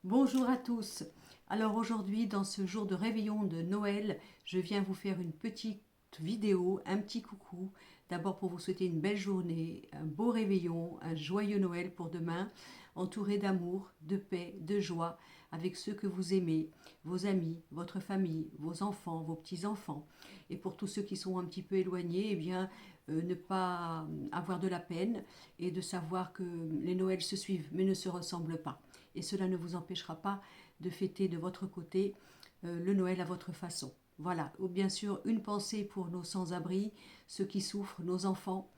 Bonjour à tous. Alors aujourd'hui, dans ce jour de réveillon de Noël, je viens vous faire une petite vidéo, un petit coucou. D'abord pour vous souhaiter une belle journée, un beau réveillon, un joyeux Noël pour demain, entouré d'amour, de paix, de joie, avec ceux que vous aimez, vos amis, votre famille, vos enfants, vos petits-enfants. Et pour tous ceux qui sont un petit peu éloignés, eh bien, ne pas avoir de la peine et de savoir que les Noëls se suivent mais ne se ressemblent pas. Et cela ne vous empêchera pas de fêter de votre côté le Noël à votre façon. Voilà, ou bien sûr une pensée pour nos sans-abri, ceux qui souffrent, nos enfants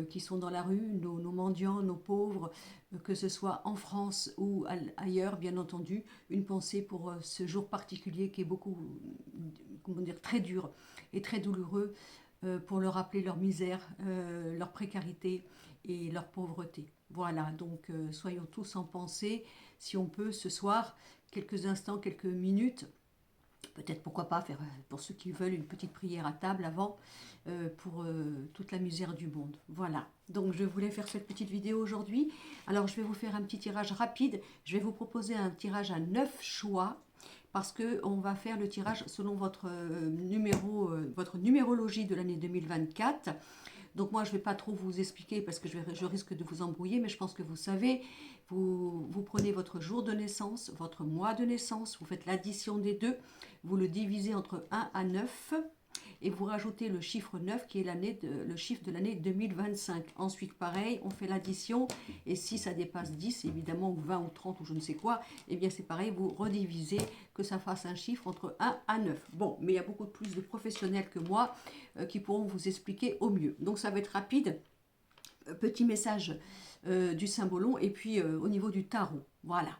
qui sont dans la rue, nos mendiants, nos pauvres, que ce soit en France ou ailleurs, bien entendu, une pensée pour ce jour particulier qui est beaucoup, comment dire, très dur et très douloureux pour leur rappeler leur misère, leur précarité et leur pauvreté. Voilà, donc soyons tous en pensée, si on peut, ce soir, quelques instants, quelques minutes, peut-être pourquoi pas faire, pour ceux qui veulent, une petite prière à table avant, pour toute la misère du monde. Voilà, donc je voulais faire cette petite vidéo aujourd'hui. Alors je vais vous faire un petit tirage rapide, je vais vous proposer un tirage à 9 choix, parce qu'on va faire le tirage selon votre numéro, votre numérologie de l'année 2024. Donc moi, je ne vais pas trop vous expliquer parce que je risque de vous embrouiller, mais je pense que vous savez, vous prenez votre jour de naissance, votre mois de naissance, vous faites l'addition des deux, vous le divisez entre 1 à 9 et vous rajoutez le chiffre 9 qui est le chiffre de l'année 2025. Ensuite, pareil, on fait l'addition et si ça dépasse 10, évidemment, ou 20 ou 30 ou je ne sais quoi, eh bien c'est pareil, vous redivisez, que ça fasse un chiffre entre 1 à 9. Bon, mais il y a beaucoup plus de professionnels que moi qui pourront vous expliquer au mieux. Donc ça va être rapide. Petit message du symbolon et puis au niveau du tarot. Voilà.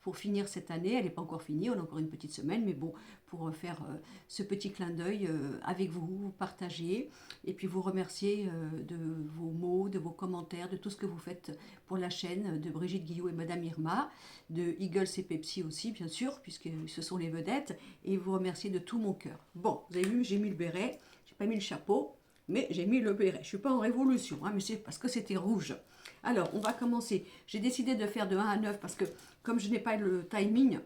Pour finir cette année, elle n'est pas encore finie, on a encore une petite semaine, mais bon, pour faire ce petit clin d'œil avec vous, vous partager et puis vous remercier de vos mots, de vos commentaires, de tout ce que vous faites pour la chaîne de Brigitte Guillot et Madame Irma, de Eagles et Pepsi aussi, bien sûr, puisque ce sont les vedettes, et vous remercier de tout mon cœur. Bon, vous avez vu, j'ai mis le béret, j'ai pas mis le chapeau, mais j'ai mis le béret. Je ne suis pas en révolution, hein, mais c'est parce que c'était rouge. Alors, on va commencer. J'ai décidé de faire de 1 à 9 parce que, comme je n'ai pas le timing,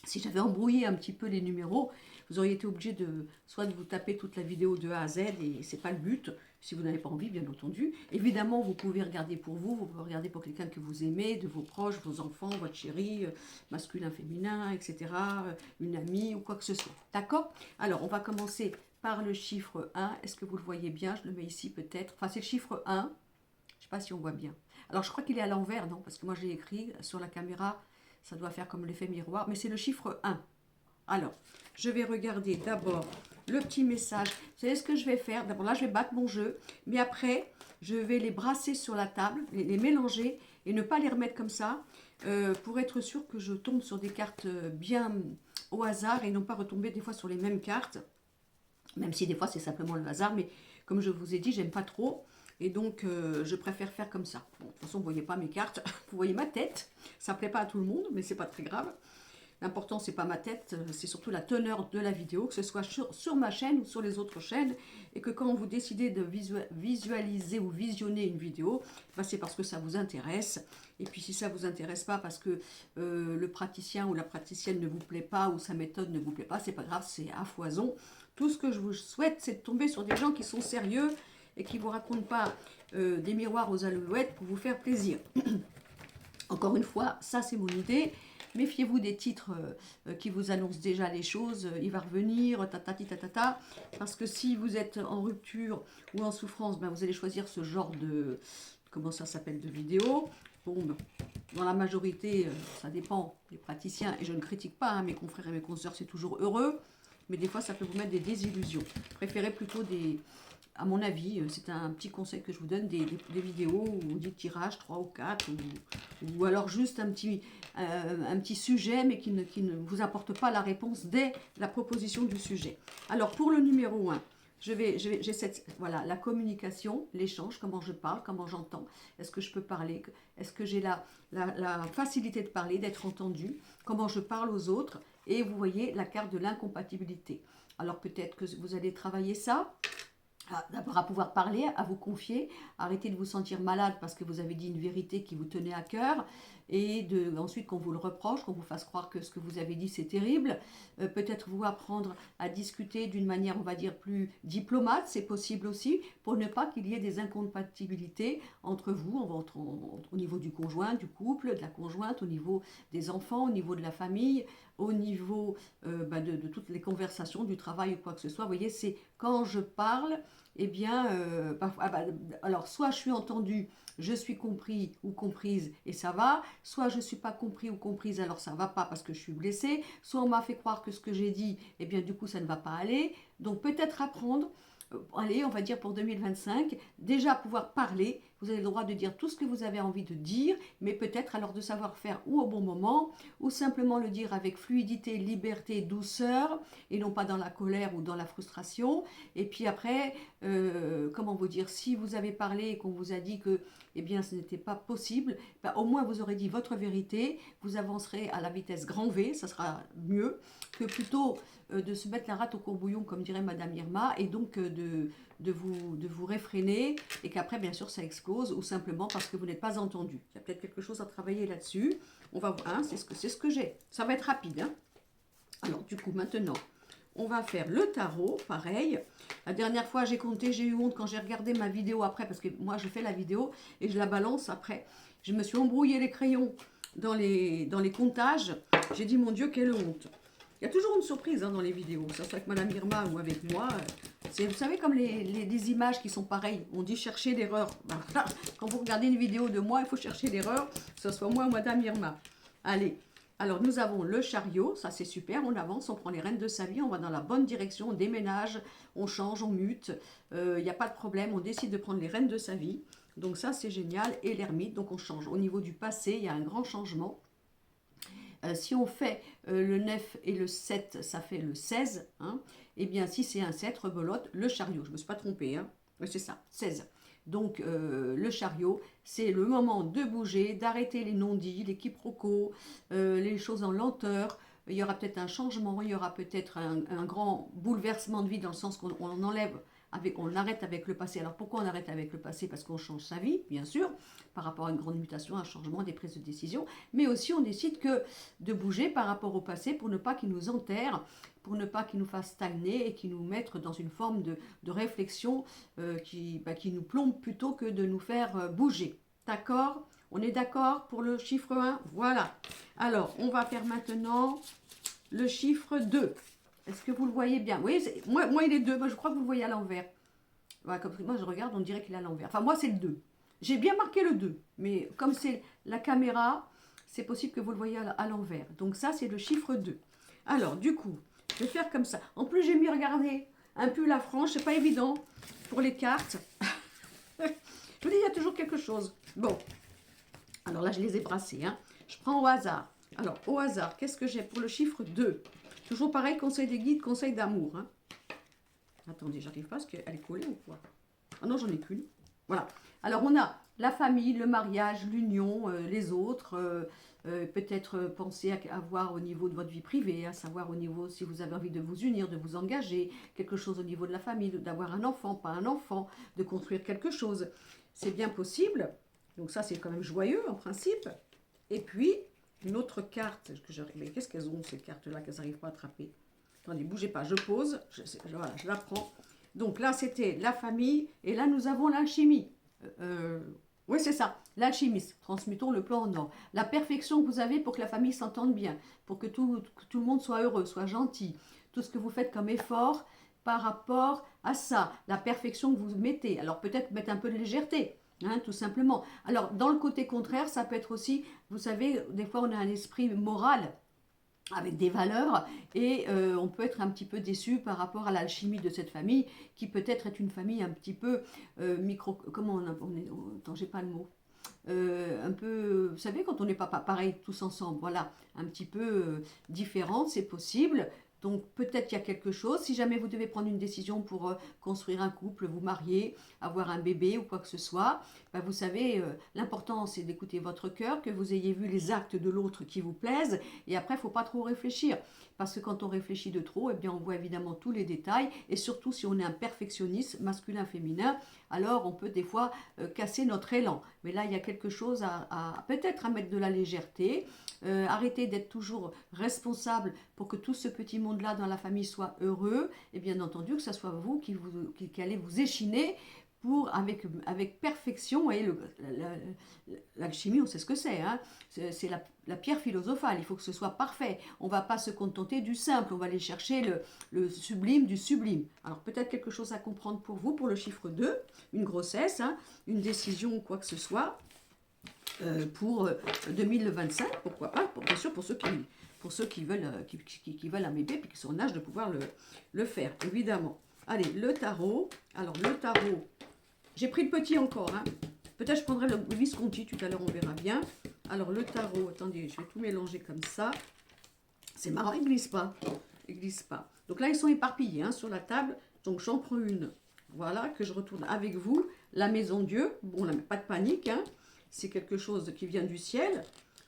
si j'avais embrouillé un petit peu les numéros, vous auriez été obligé de soit de vous taper toute la vidéo de A à Z et c'est pas le but. Si vous n'avez pas envie, bien entendu. Évidemment, vous pouvez regarder pour vous, vous pouvez regarder pour quelqu'un que vous aimez, de vos proches, vos enfants, votre chéri, masculin, féminin, etc., une amie ou quoi que ce soit. D'accord? Alors, on va commencer par le chiffre 1. Est-ce que vous le voyez bien? Je le mets ici peut-être. Enfin, c'est le chiffre 1. Je ne sais pas si on voit bien. Alors, je crois qu'il est à l'envers, non? Parce que moi, je l'ai écrit sur la caméra. Ça doit faire comme l'effet miroir. Mais c'est le chiffre 1. Alors, je vais regarder d'abord le petit message. Vous savez ce que je vais faire? D'abord, là, je vais battre mon jeu. Mais après, je vais les brasser sur la table, les mélanger et ne pas les remettre comme ça pour être sûr que je tombe sur des cartes bien au hasard et non pas retomber des fois sur les mêmes cartes. Même si des fois, c'est simplement le hasard. Mais comme je vous ai dit, j'aime pas trop. Et donc, je préfère faire comme ça. Bon, de toute façon, vous ne voyez pas mes cartes. Vous voyez ma tête. Ça ne plaît pas à tout le monde, mais c'est pas très grave. L'important, c'est pas ma tête, c'est surtout la teneur de la vidéo, que ce soit sur ma chaîne ou sur les autres chaînes, et que quand vous décidez de visualiser ou visionner une vidéo, ben c'est parce que ça vous intéresse. Et puis si ça vous intéresse pas parce que le praticien ou la praticienne ne vous plaît pas ou sa méthode ne vous plaît pas, c'est pas grave, c'est à foison. Tout ce que je vous souhaite, c'est de tomber sur des gens qui sont sérieux et qui vous racontent pas des miroirs aux alouettes pour vous faire plaisir. Encore une fois, ça c'est mon idée. Méfiez-vous des titres qui vous annoncent déjà les choses. Il va revenir, tatati tatata. Parce que si vous êtes en rupture ou en souffrance, ben vous allez choisir ce genre de... Comment ça s'appelle? De vidéo. Bon, ben, dans la majorité, ça dépend des praticiens. Et je ne critique pas, hein, mes confrères et mes consoeurs, c'est toujours heureux. Mais des fois, ça peut vous mettre des désillusions. Préférez plutôt des... À mon avis, c'est un petit conseil que je vous donne, des vidéos ou des tirages, 3 ou 4, ou alors juste un petit sujet, mais qui ne vous apporte pas la réponse dès la proposition du sujet. Alors, pour le numéro 1, j'ai cette, voilà, la communication, l'échange, comment je parle, comment j'entends, est-ce que je peux parler, est-ce que j'ai la facilité de parler, d'être entendu, comment je parle aux autres, et vous voyez la carte de l'incompatibilité. Alors peut-être que vous allez travailler ça, d'abord à pouvoir parler, à vous confier, arrêter de vous sentir malade parce que vous avez dit une vérité qui vous tenait à cœur et ensuite qu'on vous le reproche, qu'on vous fasse croire que ce que vous avez dit c'est terrible. Peut-être vous apprendre à discuter d'une manière, on va dire, plus diplomate, c'est possible aussi, pour ne pas qu'il y ait des incompatibilités entre vous, au niveau du conjoint, du couple, de la conjointe, au niveau des enfants, au niveau de la famille, au niveau de toutes les conversations, du travail ou quoi que ce soit. Vous voyez, c'est quand je parle, eh bien, alors soit je suis entendu, je suis compris ou comprise et ça va, soit je ne suis pas compris ou comprise, alors ça ne va pas parce que je suis blessée, soit on m'a fait croire que ce que j'ai dit, eh bien du coup ça ne va pas aller. Donc peut-être apprendre, allez, on va dire pour 2025, déjà pouvoir parler, vous avez le droit de dire tout ce que vous avez envie de dire, mais peut-être alors de savoir faire ou au bon moment, ou simplement le dire avec fluidité, liberté, douceur, et non pas dans la colère ou dans la frustration. Et puis après, comment vous dire, si vous avez parlé et qu'on vous a dit que eh bien, ce n'était pas possible, ben, au moins vous aurez dit votre vérité, vous avancerez à la vitesse grand V, ça sera mieux que plutôt de se mettre la rate au courbouillon, comme dirait Madame Irma, et donc de vous réfréner, et qu'après, bien sûr, ça explose, ou simplement parce que vous n'êtes pas entendu. Il y a peut-être quelque chose à travailler là-dessus. On va voir, hein, c'est ce que j'ai. Ça va être rapide. Hein. Alors, du coup, maintenant, on va faire le tarot, pareil. La dernière fois, j'ai compté, j'ai eu honte quand j'ai regardé ma vidéo après, parce que moi, je fais la vidéo et je la balance après. Je me suis embrouillé les crayons dans les comptages. J'ai dit, mon Dieu, quelle honte. Il y a toujours une surprise hein, dans les vidéos, que ce soit avec Madame Irma ou avec moi. Vous savez, comme les images qui sont pareilles, on dit chercher l'erreur. Voilà. Quand vous regardez une vidéo de moi, il faut chercher l'erreur, que ce soit moi ou Madame Irma. Allez, alors nous avons le chariot, ça c'est super, on avance, on prend les rênes de sa vie, on va dans la bonne direction, on déménage, on change, on mute, il n'y a pas de problème, on décide de prendre les rênes de sa vie. Donc ça c'est génial, et l'ermite, donc on change. Au niveau du passé, il y a un grand changement. Si on fait le 9 et le 7, ça fait le 16. Hein. Eh bien, si c'est un 7, rebelote, le chariot. Je ne me suis pas trompée. Hein. C'est ça, 16. Donc, le chariot, c'est le moment de bouger, d'arrêter les non-dits, les quiproquos, les choses en lenteur. Il y aura peut-être un changement, il y aura peut-être un grand bouleversement de vie dans le sens qu'on enlève on arrête avec le passé. Alors pourquoi on arrête avec le passé? Parce qu'on change sa vie, bien sûr, par rapport à une grande mutation, un changement, des prises de décision, mais aussi on décide que de bouger par rapport au passé pour ne pas qu'il nous enterre, pour ne pas qu'il nous fasse stagner et qu'il nous mette dans une forme de réflexion qui nous plombe plutôt que de nous faire bouger. D'accord? On est d'accord pour le chiffre 1? Voilà. Alors, on va faire maintenant le chiffre 2. Est-ce que vous le voyez bien? Oui, moi il est 2. Moi, je crois que vous le voyez à l'envers. Ouais, comme moi, je regarde, on dirait qu'il est à l'envers. Enfin, moi, c'est le 2. J'ai bien marqué le 2. Mais comme c'est la caméra, c'est possible que vous le voyez à l'envers. Donc ça, c'est le chiffre 2. Alors, du coup, je vais faire comme ça. En plus, j'ai mis, regardez, un pull à franges. C'est pas évident pour les cartes. Je vous dis, il y a toujours quelque chose. Bon. Alors là, je les ai brassés. Hein. Je prends au hasard. Alors, au hasard, qu'est-ce que j'ai pour le chiffre 2? Toujours pareil, conseil des guides, conseil d'amour. Hein. Attendez, j'arrive pas, parce qu'elle est collée ou quoi? Ah non, j'en ai qu'une. Voilà. Alors, on a la famille, le mariage, l'union, les autres. Peut-être penser à voir au niveau de votre vie privée, à savoir au niveau si vous avez envie de vous unir, de vous engager, quelque chose au niveau de la famille, d'avoir un enfant, pas un enfant, de construire quelque chose. C'est bien possible. Donc ça, c'est quand même joyeux en principe. Et puis, une autre carte, mais qu'est-ce qu'elles ont ces cartes-là qu'elles n'arrivent pas à attraper? Attendez, bougez pas, je pose, voilà, je la prends. Donc là, c'était la famille, et là, nous avons l'alchimie. Oui, c'est ça, l'alchimiste, transmettons le plan en or. La perfection que vous avez pour que la famille s'entende bien, pour que tout le monde soit heureux, soit gentil. Tout ce que vous faites comme effort par rapport à ça, la perfection que vous mettez. Alors peut-être mettre un peu de légèreté. Hein, tout simplement. Alors, dans le côté contraire, ça peut être aussi, vous savez, des fois on a un esprit moral avec des valeurs et on peut être un petit peu déçu par rapport à l'alchimie de cette famille qui peut-être est une famille un petit peu comment on est, attends, j'ai pas le mot. Un peu, vous savez, quand on n'est pas pareil tous ensemble, voilà, un petit peu différente, c'est possible. Donc peut-être qu'il y a quelque chose. Si jamais vous devez prendre une décision pour construire un couple, vous marier, avoir un bébé ou quoi que ce soit, ben vous savez, l'important c'est d'écouter votre cœur, que vous ayez vu les actes de l'autre qui vous plaisent, et après il ne faut pas trop réfléchir. Parce que quand on réfléchit de trop, eh bien on voit évidemment tous les détails, et surtout si on est un perfectionniste, masculin, féminin, alors on peut des fois casser notre élan. Mais là, il y a quelque chose à peut-être à mettre de la légèreté, arrêter d'être toujours responsable pour que tout ce petit monde-là dans la famille soit heureux, et bien entendu que ce soit vous qui allez vous échiner pour, avec perfection. Et l'alchimie, on sait ce que c'est, hein, c'est la pierre philosophale, il faut que ce soit parfait. On ne va pas se contenter du simple, on va aller chercher le sublime du sublime. Alors peut-être quelque chose à comprendre pour vous, pour le chiffre 2, une grossesse, hein, une décision ou quoi que ce soit, pour 2025, pourquoi pas, bien sûr pour ceux qui veulent un bébé et qui sont en âge de pouvoir le faire, évidemment. Allez, le tarot. Alors le tarot, j'ai pris le petit encore, hein. Peut-être je prendrai le Visconti tout à l'heure, on verra bien. Alors le tarot, attendez, je vais tout mélanger comme ça. C'est marrant, il glisse pas. Il glisse pas. Donc là, ils sont éparpillés, hein, sur la table. Donc j'en prends une. Voilà, que je retourne avec vous. La maison Dieu. Bon, là, pas de panique, hein. C'est quelque chose qui vient du ciel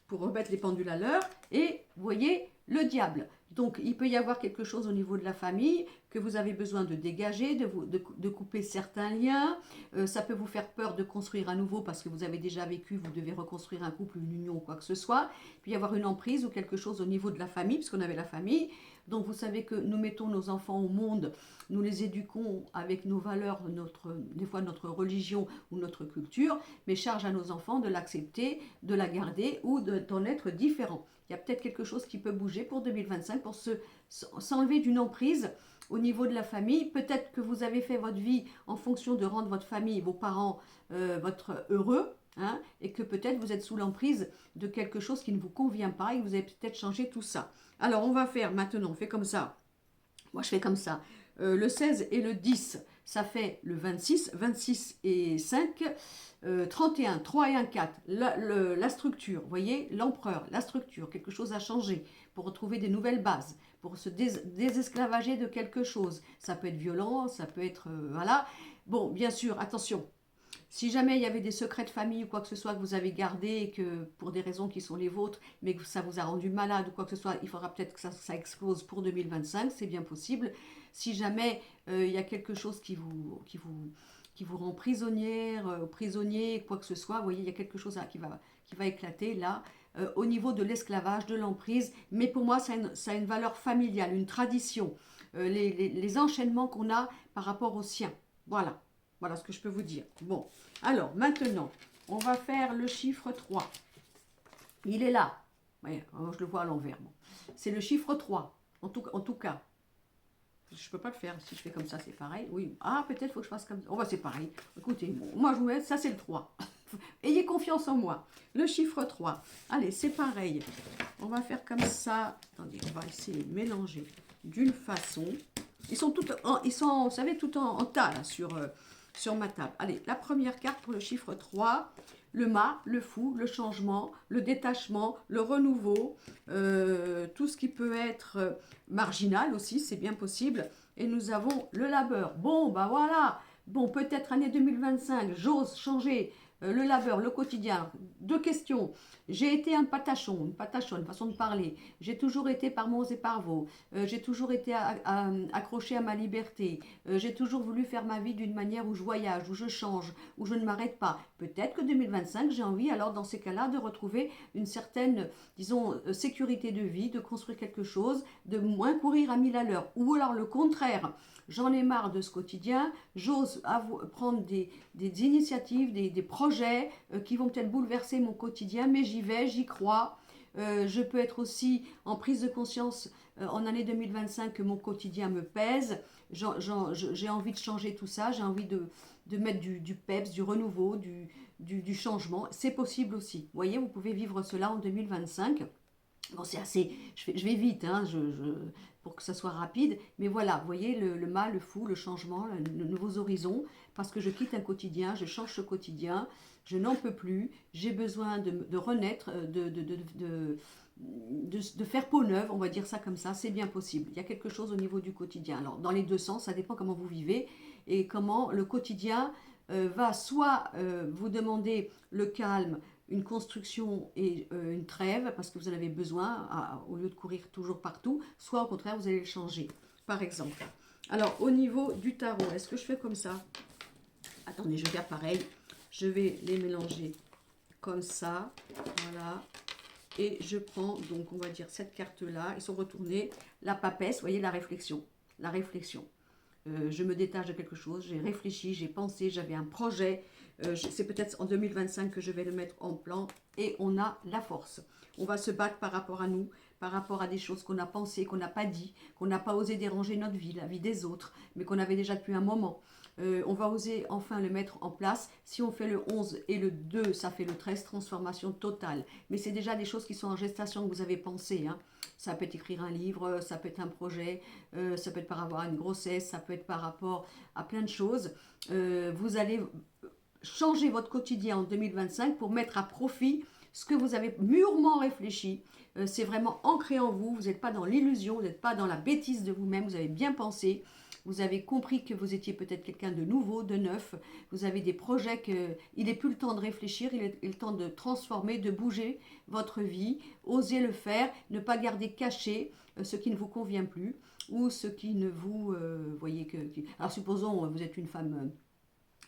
pour remettre les pendules à l'heure. Et vous voyez, le diable. Donc, il peut y avoir quelque chose au niveau de la famille que vous avez besoin de dégager, de couper certains liens. Ça peut vous faire peur de construire à nouveau parce que vous avez déjà vécu, vous devez reconstruire un couple, une union ou quoi que ce soit. Il peut y avoir une emprise ou quelque chose au niveau de la famille, puisqu'on avait la famille. Donc, vous savez que nous mettons nos enfants au monde, nous les éduquons avec nos valeurs, des fois notre religion ou notre culture, mais charge à nos enfants de l'accepter, de la garder ou d'en être différent. Il y a peut-être quelque chose qui peut bouger pour 2025 pour s'enlever d'une emprise au niveau de la famille. Peut-être que vous avez fait votre vie en fonction de rendre votre famille, vos parents, votre heureux, hein, et que peut-être vous êtes sous l'emprise de quelque chose qui ne vous convient pas et que vous avez peut-être changé tout ça. Alors on va faire maintenant, on fait comme ça. Moi je fais comme ça. Le 16 et le 10, ça fait le 26, 26 et 5, 31, 3 et 1, 4. La structure, vous voyez, l'empereur, la structure, quelque chose a changé pour retrouver des nouvelles bases, pour se désesclavager de quelque chose. Ça peut être violent, ça peut être... voilà. Bon, bien sûr, attention. Si jamais il y avait des secrets de famille ou quoi que ce soit que vous avez gardé et que pour des raisons qui sont les vôtres, mais que ça vous a rendu malade ou quoi que ce soit, il faudra peut-être que ça explose pour 2025, c'est bien possible. Si jamais il y a quelque chose qui vous rend prisonnière, prisonnier, quoi que ce soit, vous voyez, il y a quelque chose qui va éclater là, au niveau de l'esclavage, de l'emprise, mais pour moi ça a une valeur familiale, une tradition, les enchaînements qu'on a par rapport aux siens. Voilà. Voilà ce que je peux vous dire. Bon, alors maintenant, on va faire le chiffre 3. Il est là. Ouais, je le vois à l'envers. Bon. C'est le chiffre 3. En tout cas, je ne peux pas le faire. Si je fais comme ça, c'est pareil. Oui. Ah, peut-être faut que je fasse comme ça. Oh, bah, c'est pareil. Écoutez, bon, moi, je vous mets, ça, c'est le 3. Ayez confiance en moi. Le chiffre 3. Allez, c'est pareil. On va faire comme ça. Attendez, on va essayer de mélanger d'une façon. Ils sont, vous savez, tout en tas, là, sur ma table. Allez, la première carte pour le chiffre 3, le mât, le fou, le changement, le détachement, le renouveau, tout ce qui peut être marginal aussi, c'est bien possible. Et nous avons le labeur. Bon, bah voilà. Bon, peut-être année 2025, j'ose changer le labeur, le quotidien. Deux questions. J'ai été un patachon, une patachonne, façon de parler. J'ai toujours été par mots et par vos. J'ai toujours été accroché à ma liberté. J'ai toujours voulu faire ma vie d'une manière où je voyage, où je change, où je ne m'arrête pas. Peut-être que 2025, j'ai envie, alors dans ces cas-là, de retrouver une certaine, disons, sécurité de vie, de construire quelque chose, de moins courir à 1000 à l'heure. Ou alors le contraire. J'en ai marre de ce quotidien, j'ose prendre des initiatives, des projets qui vont peut-être bouleverser mon quotidien, mais j'y vais, j'y crois. Je peux être aussi en prise de conscience en année 2025 que mon quotidien me pèse. J'ai envie de changer tout ça, j'ai envie de mettre du peps, du renouveau, du changement. C'est possible aussi. Vous voyez, vous pouvez vivre cela en 2025. Bon, c'est assez, je vais vite, hein, pour que ça soit rapide, mais voilà, vous voyez, le mal, le fou, le changement, de nouveaux horizons, parce que je quitte un quotidien, je change ce quotidien, je n'en peux plus, j'ai besoin de renaître, de faire peau neuve, on va dire ça comme ça, c'est bien possible. Il y a quelque chose au niveau du quotidien. Alors, dans les deux sens, ça dépend comment vous vivez et comment le quotidien va soit vous demander le calme, une construction et une trêve, parce que vous en avez besoin, au lieu de courir toujours partout, soit au contraire, vous allez le changer, par exemple. Alors, au niveau du tarot, est-ce que je fais comme ça? Attendez, je vais faire pareil. Je vais les mélanger comme ça, voilà. Et je prends, donc on va dire cette carte-là, ils sont retournés, la papesse, vous voyez la réflexion, la réflexion. Je me détache de quelque chose, j'ai réfléchi, j'ai pensé, j'avais un projet, c'est peut-être en 2025 que je vais le mettre en plan, et on a la force. On va se battre par rapport à nous, par rapport à des choses qu'on a pensées, qu'on n'a pas dit, qu'on n'a pas osé déranger notre vie, la vie des autres, mais qu'on avait déjà depuis un moment. On va oser enfin le mettre en place. Si on fait le 11 et le 2, ça fait le 13, transformation totale. Mais c'est déjà des choses qui sont en gestation, que vous avez pensé. Hein. Ça peut être écrire un livre, ça peut être un projet, ça peut être par rapport à une grossesse, ça peut être par rapport à plein de choses. Vous allez changer votre quotidien en 2025 pour mettre à profit ce que vous avez mûrement réfléchi. C'est vraiment ancré en vous, vous n'êtes pas dans l'illusion, vous n'êtes pas dans la bêtise de vous-même, vous avez bien pensé. Vous avez compris que vous étiez peut-être quelqu'un de nouveau, de neuf. Vous avez des projets qu'il n'est plus le temps de réfléchir, il est le temps de transformer, de bouger votre vie. Osez le faire, ne pas garder caché ce qui ne vous convient plus ou ce qui ne vous... voyez que... Alors supposons, vous êtes une femme...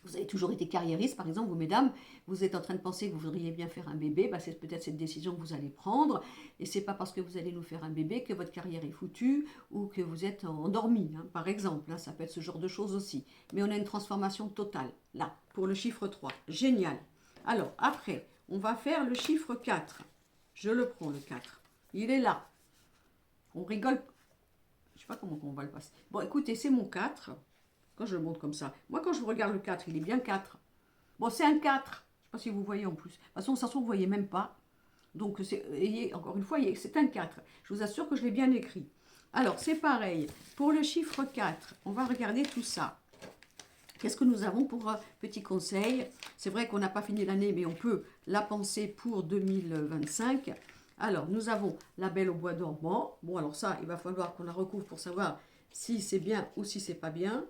vous avez toujours été carriériste, par exemple, vous mesdames, vous êtes en train de penser que vous voudriez bien faire un bébé, bah c'est peut-être cette décision que vous allez prendre, et c'est pas parce que vous allez nous faire un bébé que votre carrière est foutue, ou que vous êtes endormi, hein, par exemple, hein, ça peut être ce genre de choses aussi. Mais on a une transformation totale, là, pour le chiffre 3, génial. Alors, après, on va faire le chiffre 4, je le prends le 4, il est là, on rigole, je sais pas comment on va le passer. Bon, écoutez, c'est mon 4, quand je le montre comme ça. Moi, quand je regarde le 4, il est bien 4. Bon, c'est un 4. Je ne sais pas si vous voyez en plus. De toute façon, ça se trouve, vous ne voyez même pas. Donc, encore une fois, c'est un 4. Je vous assure que je l'ai bien écrit. Alors, c'est pareil. Pour le chiffre 4, on va regarder tout ça. Qu'est-ce que nous avons pour petit conseil? C'est vrai qu'on n'a pas fini l'année, mais on peut la penser pour 2025. Alors, nous avons la Belle au bois dormant. Bon, alors ça, il va falloir qu'on la recouvre pour savoir si c'est bien ou si c'est pas bien.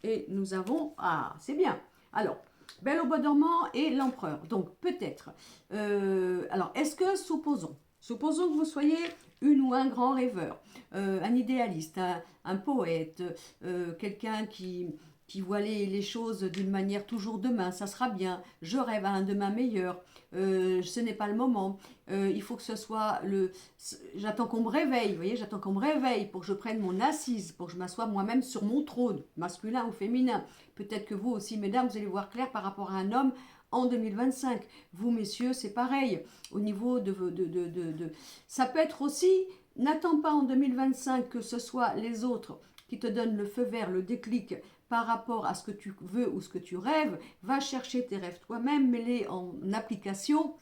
Et nous avons... Ah, c'est bien. Alors, Belle au bois dormant et l'empereur. Donc, peut-être. Alors, est-ce que, supposons que vous soyez une ou un grand rêveur, un idéaliste, un poète, quelqu'un qui voit les choses d'une manière toujours demain, ça sera bien, je rêve à un demain meilleur, ce n'est pas le moment, il faut que ce soit j'attends qu'on me réveille, vous voyez, j'attends qu'on me réveille pour que je prenne mon assise, pour que je m'assoie moi-même sur mon trône, masculin ou féminin. Peut-être que vous aussi, mesdames, vous allez voir clair par rapport à un homme en 2025. Vous, messieurs, c'est pareil. Au niveau ça peut être aussi, n'attends pas en 2025 que ce soit les autres qui te donnent le feu vert, le déclic par rapport à ce que tu veux ou ce que tu rêves. Va chercher tes rêves toi-même, mets-les en application.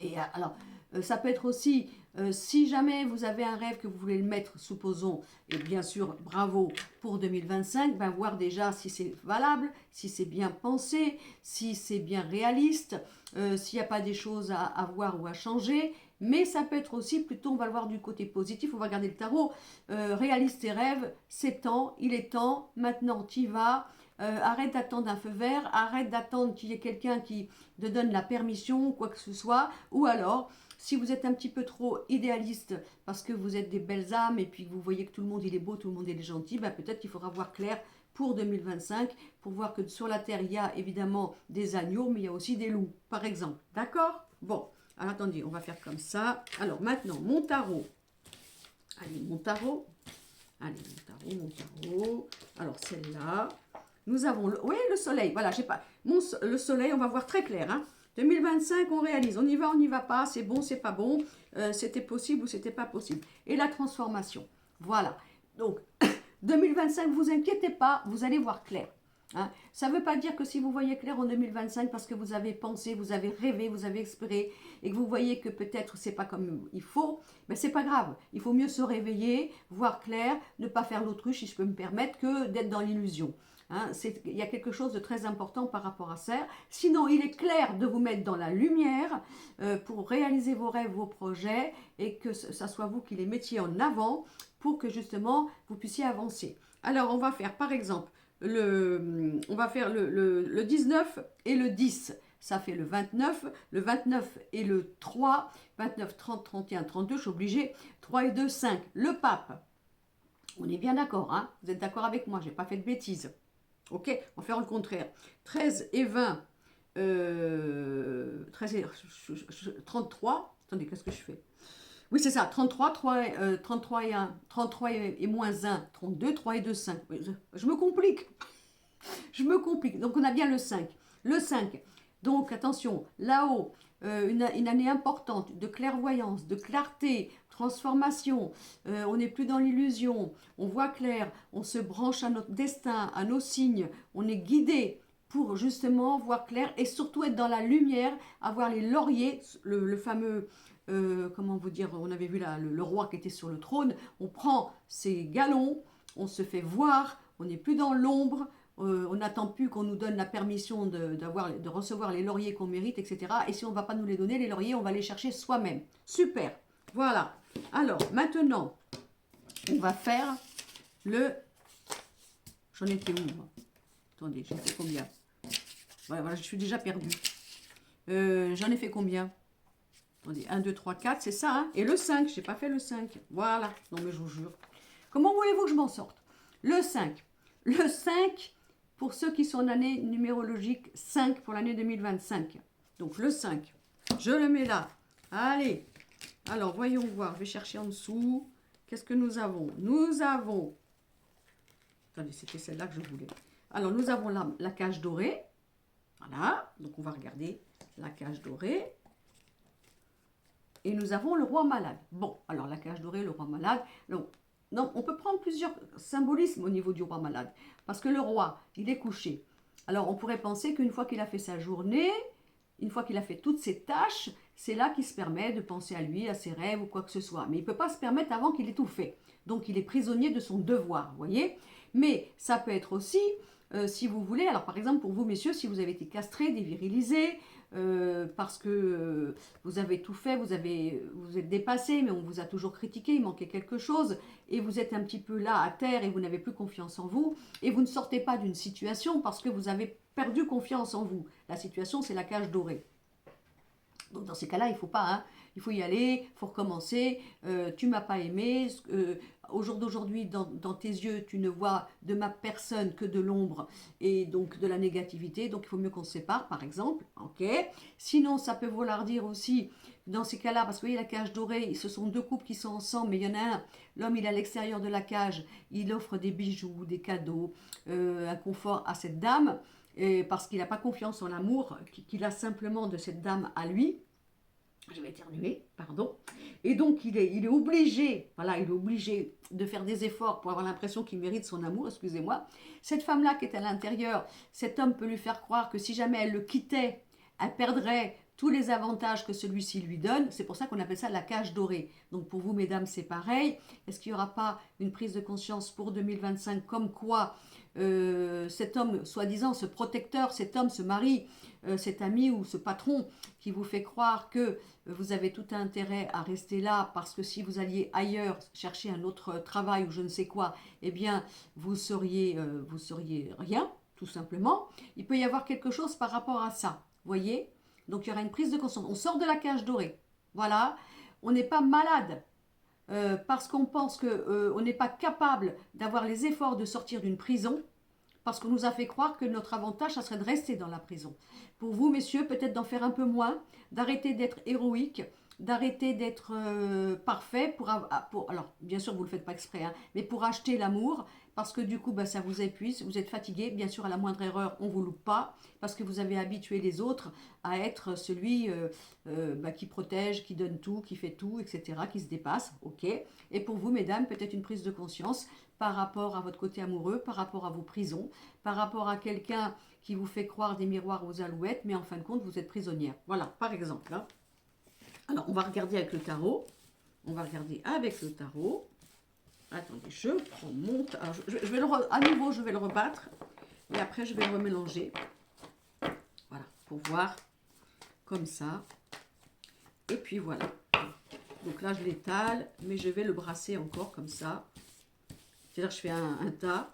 Et alors, ça peut être aussi, si jamais vous avez un rêve que vous voulez le mettre, supposons, et bien sûr, bravo pour 2025, ben voir déjà si c'est valable, si c'est bien pensé, si c'est bien réaliste, s'il n'y a pas des choses à voir ou à changer. Mais ça peut être aussi, plutôt on va le voir du côté positif, on va regarder le tarot, réalise tes rêves, c'est temps, il est temps, maintenant tu y vas, arrête d'attendre un feu vert, arrête d'attendre qu'il y ait quelqu'un qui te donne la permission, quoi que ce soit, ou alors, si vous êtes un petit peu trop idéaliste, parce que vous êtes des belles âmes, et puis que vous voyez que tout le monde il est beau, tout le monde il est gentil, ben peut-être qu'il faudra voir clair pour 2025, pour voir que sur la terre, il y a évidemment des agneaux, mais il y a aussi des loups, par exemple. D'accord? Bon. Alors attendez, on va faire comme ça. Alors maintenant, mon tarot. Allez, mon tarot. Allez, mon tarot. Alors celle-là. Nous avons oui, le soleil. Voilà, j'ai pas. Le soleil, on va voir très clair. Hein. 2025, on réalise. On y va pas. C'est bon, c'est pas bon. C'était possible ou c'était pas possible. Et la transformation. Voilà. Donc, 2025, vous inquiétez pas, vous allez voir clair. Hein. Ça ne veut pas dire que si vous voyez clair en 2025 parce que vous avez pensé, vous avez rêvé, vous avez espéré et que vous voyez que peut-être c'est pas comme il faut, ben c'est pas grave. Il faut mieux se réveiller, voir clair, ne pas faire l'autruche si je peux me permettre que d'être dans l'illusion. Hein, il y a quelque chose de très important par rapport à ça. Sinon, il est clair de vous mettre dans la lumière pour réaliser vos rêves, vos projets, et que ça soit vous qui les mettiez en avant pour que justement vous puissiez avancer. Alors, on va faire par exemple, on va faire le 19 et le 10. Ça fait le 29 et le 3, 29, 30, 31, 32, je suis obligée, 3 et 2, 5. Le pape, on est bien d'accord, hein? Vous êtes d'accord avec moi, je n'ai pas fait de bêtises. Ok, on va faire le contraire. 13 et 20, 13 et 33. Attendez, qu'est-ce que je fais? Oui, c'est ça, 33, 33 et 1, 33 et moins 1, 32, 3 et 2, 5. Je me complique. Je me complique. Donc, on a bien le 5. Le 5. Donc, attention, là-haut, une année importante de clairvoyance, de clarté, transformation. On n'est plus dans l'illusion. On voit clair. On se branche à notre destin, à nos signes. On est guidé pour justement voir clair et surtout être dans la lumière, avoir les lauriers, le fameux... comment vous dire, on avait vu là le roi qui était sur le trône. On prend ses galons, on se fait voir, on n'est plus dans l'ombre. On n'attend plus qu'on nous donne la permission de recevoir les lauriers qu'on mérite, etc. Et si on ne va pas nous les donner, les lauriers, on va les chercher soi-même. Super. Voilà. Alors, maintenant, on va faire le... J'en étais où, moi? Attendez, j'ai fait combien? Voilà, je suis déjà perdue. J'en ai fait combien? Attendez, 1, 2, 3, 4, c'est ça, hein? Et le 5, je n'ai pas fait le 5. Voilà. Non, mais je vous jure. Comment voulez-vous que je m'en sorte? Le 5. Le 5... Pour ceux qui sont en année numérologique 5 pour l'année 2025. Donc le 5, je le mets là. Allez, alors voyons voir, je vais chercher en dessous. Qu'est-ce que nous avons? Nous avons, attendez, c'était celle-là que je voulais. Alors nous avons la cage dorée. Voilà, donc on va regarder la cage dorée. Et nous avons le roi malade. Bon, alors la cage dorée, le roi malade. Donc, non, on peut prendre plusieurs symbolismes au niveau du roi malade. Parce que le roi, il est couché. Alors, on pourrait penser qu'une fois qu'il a fait sa journée, une fois qu'il a fait toutes ses tâches, c'est là qu'il se permet de penser à lui, à ses rêves ou quoi que ce soit. Mais il ne peut pas se permettre avant qu'il ait tout fait. Donc, il est prisonnier de son devoir, vous voyez. Mais ça peut être aussi, si vous voulez, alors par exemple pour vous, messieurs, si vous avez été castrés, dévirilisés, parce que vous avez tout fait, vous êtes dépassé, mais on vous a toujours critiqué, il manquait quelque chose, et vous êtes un petit peu là à terre et vous n'avez plus confiance en vous, et vous ne sortez pas d'une situation parce que vous avez perdu confiance en vous. La situation, c'est la cage dorée. Donc dans ces cas-là, il ne faut pas, hein, il faut y aller, il faut recommencer, tu m'as pas aimé, au jour d'aujourd'hui, dans tes yeux, tu ne vois de ma personne que de l'ombre et donc de la négativité, donc il faut mieux qu'on se sépare, par exemple, ok. Sinon, ça peut vouloir dire aussi, dans ces cas-là, parce que vous voyez, la cage dorée, ce sont deux couples qui sont ensemble, mais il y en a un, l'homme, il est à l'extérieur de la cage, il offre des bijoux, des cadeaux, un confort à cette dame, parce qu'il n'a pas confiance en l'amour qu'il a simplement de cette dame à lui. Je vais éternuer, pardon. Et donc, il est obligé, voilà, il est obligé de faire des efforts pour avoir l'impression qu'il mérite son amour, excusez-moi. Cette femme-là qui est à l'intérieur, cet homme peut lui faire croire que si jamais elle le quittait, elle perdrait tous les avantages que celui-ci lui donne. C'est pour ça qu'on appelle ça la cage dorée. Donc pour vous, mesdames, c'est pareil. Est-ce qu'il n'y aura pas une prise de conscience pour 2025 comme quoi cet homme, soi-disant, ce protecteur, cet homme, ce mari, cet ami ou ce patron qui vous fait croire que vous avez tout intérêt à rester là parce que si vous alliez ailleurs chercher un autre travail ou je ne sais quoi, eh bien vous seriez rien, tout simplement. Il peut y avoir quelque chose par rapport à ça, voyez. Donc il y aura une prise de conscience. On sort de la cage dorée, voilà. On n'est pas malade parce qu'on pense qu'on n'est pas capable d'avoir les efforts de sortir d'une prison. Parce qu'on nous a fait croire que notre avantage, ça serait de rester dans la prison. Pour vous, messieurs, peut-être d'en faire un peu moins, d'arrêter d'être héroïque, d'arrêter d'être parfait, alors bien sûr vous ne le faites pas exprès, hein, mais pour acheter l'amour, parce que du coup ça vous épuise, vous êtes fatigué, bien sûr à la moindre erreur on ne vous loupe pas, parce que vous avez habitué les autres à être celui qui protège, qui donne tout, qui fait tout, etc., qui se dépasse, ok. Et pour vous, mesdames, peut-être une prise de conscience par rapport à votre côté amoureux, par rapport à vos prisons, par rapport à quelqu'un qui vous fait croire des miroirs aux alouettes, mais en fin de compte vous êtes prisonnière. Voilà, par exemple, hein. Alors, on va regarder avec le tarot. On va regarder avec le tarot. Attendez, je prends mon... Alors, à nouveau, je vais le rebattre. Et après, je vais le remélanger. Voilà, pour voir comme ça. Et puis voilà. Donc là, je l'étale, mais je vais le brasser encore comme ça. C'est-à-dire que je fais un tas.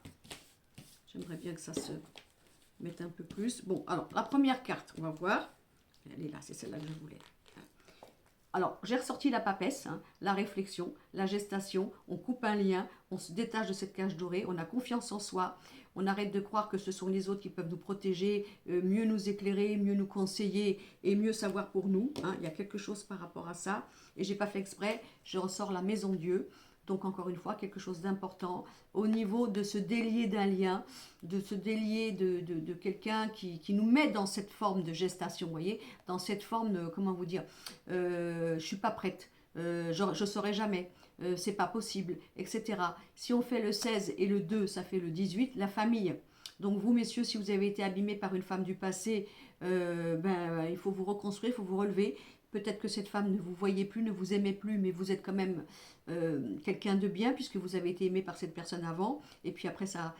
J'aimerais bien que ça se mette un peu plus. Bon, alors, la première carte, on va voir. Elle est là, c'est celle-là que je voulais. Alors, j'ai ressorti la papesse, hein, la réflexion, la gestation, on coupe un lien, on se détache de cette cage dorée, on a confiance en soi, on arrête de croire que ce sont les autres qui peuvent nous protéger, mieux nous éclairer, mieux nous conseiller et mieux savoir pour nous. Hein. Il y a quelque chose par rapport à ça et j'ai pas fait exprès, je ressors la maison Dieu. Donc encore une fois, quelque chose d'important au niveau de se délier d'un lien, de se délier de quelqu'un qui nous met dans cette forme de gestation, vous voyez, dans cette forme de, comment vous dire, je suis pas prête, je saurai jamais, c'est pas possible, etc. Si on fait le 16 et le 2, ça fait le 18, la famille. Donc vous, messieurs, si vous avez été abîmés par une femme du passé, il faut vous reconstruire, il faut vous relever. Peut-être que cette femme ne vous voyait plus, ne vous aimait plus, mais vous êtes quand même quelqu'un de bien puisque vous avez été aimé par cette personne avant. Et puis après, ça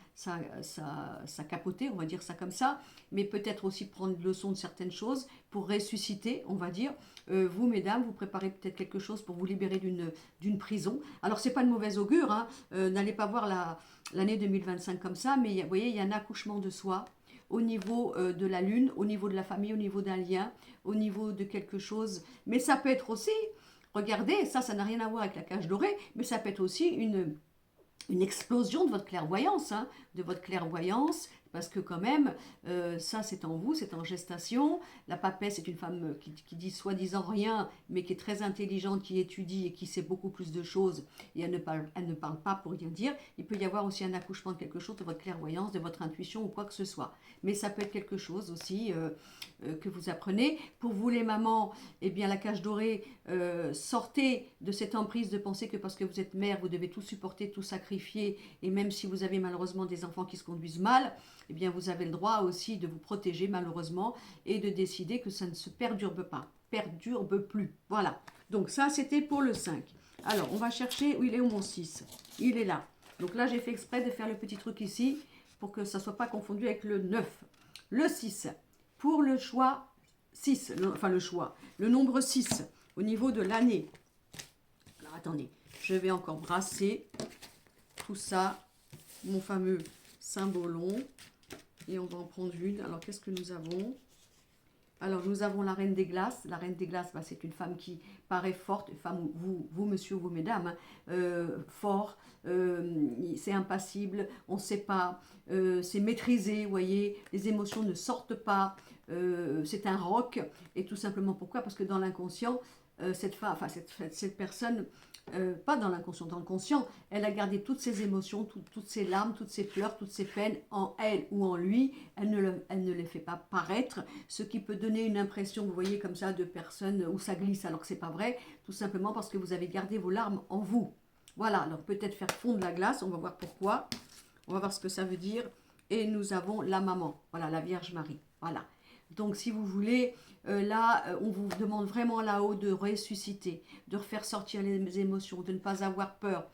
capoté, on va dire ça comme ça. Mais peut-être aussi prendre leçon de certaines choses pour ressusciter, on va dire. Vous, mesdames, vous préparez peut-être quelque chose pour vous libérer d'une prison. Alors, c'est pas de mauvais augure, hein. N'allez pas voir l'année 2025 comme ça, mais vous voyez, il y a un accouchement de soi au niveau de la lune, au niveau de la famille, au niveau d'un lien, au niveau de quelque chose. Mais ça peut être aussi, regardez, ça n'a rien à voir avec la cage dorée, mais ça peut être aussi une explosion de votre clairvoyance, hein, de votre clairvoyance, parce que quand même, ça c'est en vous, c'est en gestation. La papesse est une femme qui dit soi-disant rien, mais qui est très intelligente, qui étudie et qui sait beaucoup plus de choses, et elle ne parle pas pour rien dire. Il peut y avoir aussi un accouchement de quelque chose, de votre clairvoyance, de votre intuition ou quoi que ce soit. Mais ça peut être quelque chose aussi que vous apprenez. Pour vous les mamans, eh bien la cage dorée, sortez de cette emprise de penser que parce que vous êtes mère, vous devez tout supporter, tout sacrifier, et même si vous avez malheureusement des enfants qui se conduisent mal, eh bien vous avez le droit aussi de vous protéger malheureusement et de décider que ça ne se perdurbe pas, perdurbe plus. Voilà. Donc ça c'était pour le 5. Alors on va chercher, où il est où mon 6? Il est là. Donc là j'ai fait exprès de faire le petit truc ici pour que ça ne soit pas confondu avec le 9. Le 6. Pour le choix 6, enfin le choix, le nombre 6 au niveau de l'année. Alors attendez, je vais encore brasser tout ça, mon fameux cymbolon. Et on va en prendre une. Alors, qu'est-ce que nous avons? Alors, nous avons la Reine des Glaces. La Reine des Glaces, c'est une femme qui paraît forte. Une femme, vous monsieur, vous, mesdames, hein, fort. C'est impassible. On ne sait pas. C'est maîtrisé, vous voyez. Les émotions ne sortent pas. C'est un roc. Et tout simplement, pourquoi? Parce que dans l'inconscient, cette personne... pas dans l'inconscient, dans le conscient, elle a gardé toutes ses émotions, toutes ses larmes, toutes ses pleurs, toutes ses peines en elle ou en lui. Elle ne les fait pas paraître, ce qui peut donner une impression, vous voyez, comme ça, de personne où ça glisse alors que c'est pas vrai, tout simplement parce que vous avez gardé vos larmes en vous. Voilà, alors peut-être faire fondre la glace, on va voir pourquoi, on va voir ce que ça veut dire. Et nous avons la maman, voilà, la Vierge Marie, voilà. Donc si vous voulez, on vous demande vraiment là-haut de ressusciter, de refaire sortir les émotions, de ne pas avoir peur.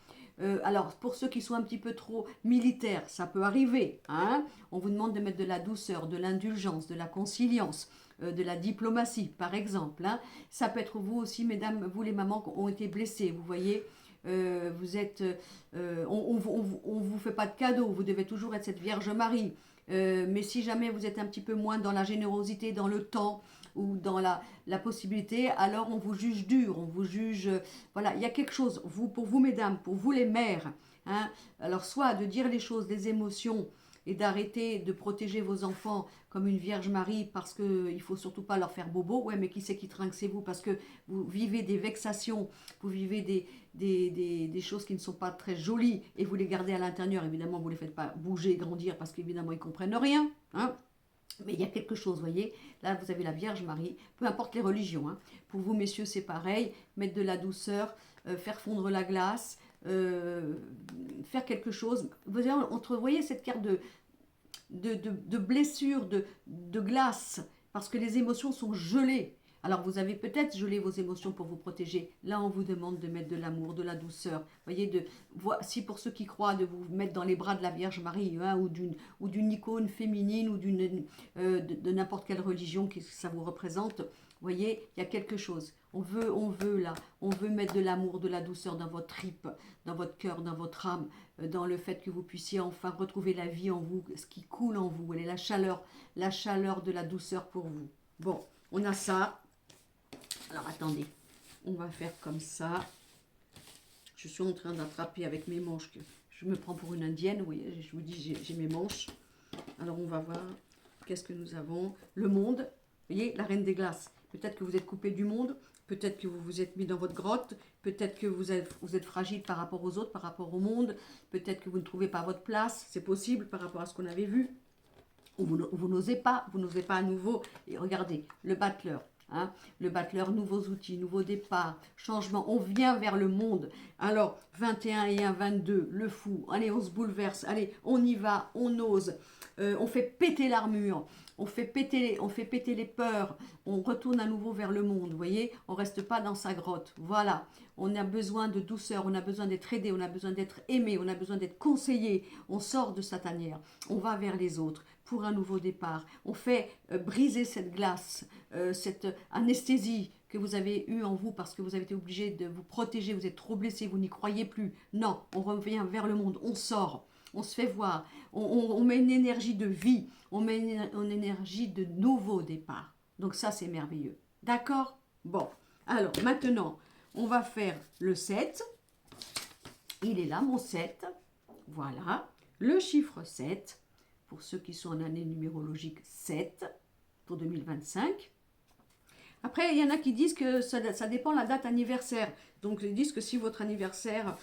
Alors pour ceux qui sont un petit peu trop militaires, ça peut arriver. Hein, on vous demande de mettre de la douceur, de l'indulgence, de la conciliance, de la diplomatie par exemple. Hein. Ça peut être vous aussi, mesdames, vous les mamans qui ont été blessées, vous voyez. Vous êtes, on vous fait pas de cadeau, vous devez toujours être cette Vierge Marie. Mais si jamais vous êtes un petit peu moins dans la générosité, dans le temps ou dans la possibilité, alors on vous juge dur, on vous juge... voilà, il y a quelque chose, pour vous mesdames, pour vous les mères, hein, alors soit de dire les choses, les émotions, et d'arrêter de protéger vos enfants comme une Vierge Marie parce qu'il ne faut surtout pas leur faire bobo. Ouais, mais qui c'est qui trinque? C'est vous, parce que vous vivez des vexations, vous vivez des choses qui ne sont pas très jolies et vous les gardez à l'intérieur. Évidemment, vous ne les faites pas bouger, grandir parce qu'évidemment, ils ne comprennent rien. Hein. Mais il y a quelque chose, voyez, là vous avez la Vierge Marie, peu importe les religions, hein. Pour vous messieurs c'est pareil, mettre de la douceur, faire fondre la glace, faire quelque chose. Vous voyez cette carte de blessure, de glace, parce que les émotions sont gelées. Alors vous avez peut-être gelé vos émotions pour vous protéger. Là, on vous demande de mettre de l'amour, de la douceur. Voyez, si pour ceux qui croient, de vous mettre dans les bras de la Vierge Marie, hein, ou d'une icône féminine, ou de n'importe quelle religion que ça vous représente. Voyez, il y a quelque chose. On veut là, on veut mettre de l'amour, de la douceur dans votre tripe, dans votre cœur, dans votre âme, dans le fait que vous puissiez enfin retrouver la vie en vous, ce qui coule en vous. Elle est la chaleur de la douceur pour vous. Bon, on a ça. Alors attendez, on va faire comme ça. Je suis en train d'attraper avec mes manches, que je me prends pour une indienne, vous voyez, je vous dis, j'ai mes manches. Alors on va voir, qu'est-ce que nous avons? Le monde, vous voyez, la reine des glaces. Peut-être que vous êtes coupé du monde, peut-être que vous vous êtes mis dans votre grotte, peut-être que vous êtes fragile par rapport aux autres, par rapport au monde, peut-être que vous ne trouvez pas votre place, c'est possible par rapport à ce qu'on avait vu. Ou vous n'osez pas à nouveau. Et regardez, le battleur. Hein, le battleur, nouveaux outils, nouveaux départs, changement, on vient vers le monde. Alors, 21 et 1, 22, le fou, allez, on se bouleverse, allez, on y va, on ose, on fait péter l'armure, on fait péter les peurs, on retourne à nouveau vers le monde, vous voyez, on ne reste pas dans sa grotte, voilà, on a besoin de douceur, on a besoin d'être aidé, on a besoin d'être aimé, on a besoin d'être conseillé, on sort de sa tanière, on va vers les autres pour un nouveau départ, on fait briser cette glace, cette anesthésie que vous avez eue en vous parce que vous avez été obligé de vous protéger, vous êtes trop blessé, vous n'y croyez plus, non, on revient vers le monde, on sort, on se fait voir, on met une énergie de vie, on met une énergie de nouveau départ. Donc ça, c'est merveilleux. D'accord? Bon, alors maintenant, on va faire le 7. Il est là, mon 7. Voilà, le chiffre 7, pour ceux qui sont en année numérologique 7, pour 2025. Après, il y en a qui disent que ça dépend de la date anniversaire. Donc, ils disent que si votre anniversaire,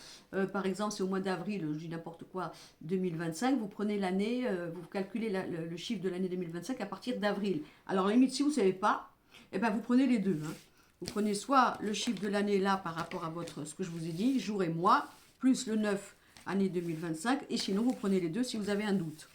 par exemple, c'est au mois d'avril, je dis n'importe quoi, 2025, vous prenez l'année, vous calculez le chiffre de l'année 2025 à partir d'avril. Alors, à la limite, si vous ne savez pas, eh ben, vous prenez les deux. Hein. Vous prenez soit le chiffre de l'année là par rapport à ce que je vous ai dit, jour et mois, plus le 9, année 2025, et sinon, vous prenez les deux si vous avez un doute.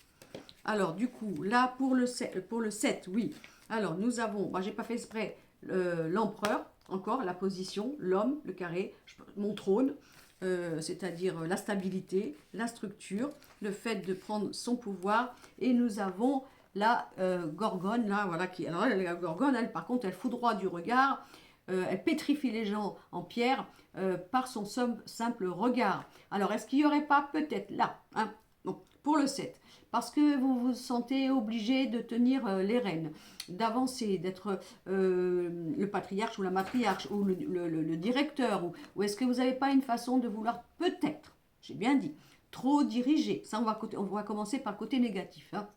Alors, du coup, là, pour le 7, oui. Alors, nous avons, j'ai pas fait exprès, l'empereur, encore, la position, l'homme, le carré, mon trône, c'est-à-dire la stabilité, la structure, le fait de prendre son pouvoir. Et nous avons la gorgone, là, voilà, alors la gorgone, elle, par contre, elle foudroie du regard, elle pétrifie les gens en pierre par son simple regard. Alors, est-ce qu'il n'y aurait pas peut-être là, hein, bon, pour le 7, parce que vous vous sentez obligé de tenir les rênes, d'avancer, d'être le patriarche ou la matriarche, ou le directeur, ou est-ce que vous n'avez pas une façon de vouloir peut-être, j'ai bien dit, trop diriger. Ça, on va commencer par le côté négatif. Hein.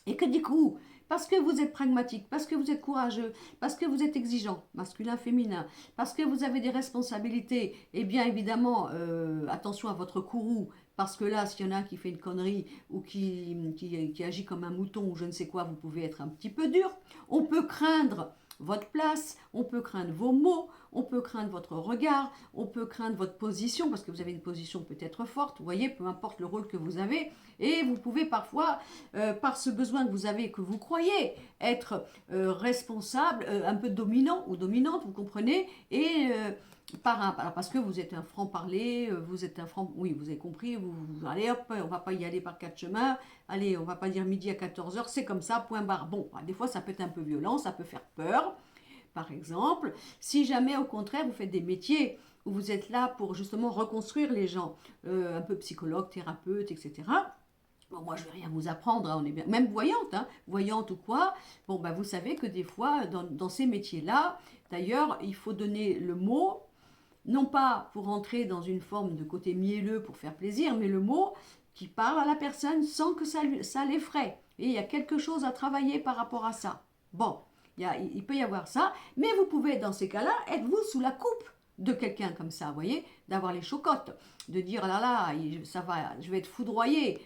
Et que du coup, parce que vous êtes pragmatique, parce que vous êtes courageux, parce que vous êtes exigeant, masculin, féminin, parce que vous avez des responsabilités, et bien évidemment, attention à votre courroux, parce que là, s'il y en a un qui fait une connerie ou qui agit comme un mouton ou je ne sais quoi, vous pouvez être un petit peu dur. On peut craindre votre place, on peut craindre vos mots, on peut craindre votre regard, on peut craindre votre position, parce que vous avez une position peut-être forte, vous voyez, peu importe le rôle que vous avez, et vous pouvez parfois, par ce besoin que vous avez, que vous croyez être responsable, un peu dominant ou dominante, vous comprenez, et parce que vous êtes un franc-parler, vous êtes un franc... Oui, vous avez compris, allez hop, on va pas y aller par quatre chemins, allez, on va pas dire midi à 14h, c'est comme ça, point barre. Bon, des fois ça peut être un peu violent, ça peut faire peur, par exemple. Si jamais, au contraire, vous faites des métiers où vous êtes là pour justement reconstruire les gens, un peu psychologue, thérapeute, etc., bon, moi, je ne vais rien vous apprendre, hein, on est bien, même voyante, hein, voyante ou quoi. Bon, vous savez que des fois, dans ces métiers-là, d'ailleurs, il faut donner le mot, non pas pour entrer dans une forme de côté mielleux pour faire plaisir, mais le mot qui parle à la personne sans que ça l'effraie. Et il y a quelque chose à travailler par rapport à ça. Bon, il peut y avoir ça, mais vous pouvez, dans ces cas-là, être vous sous la coupe de quelqu'un comme ça, vous voyez, d'avoir les chocottes, de dire là, ça va, je vais être foudroyé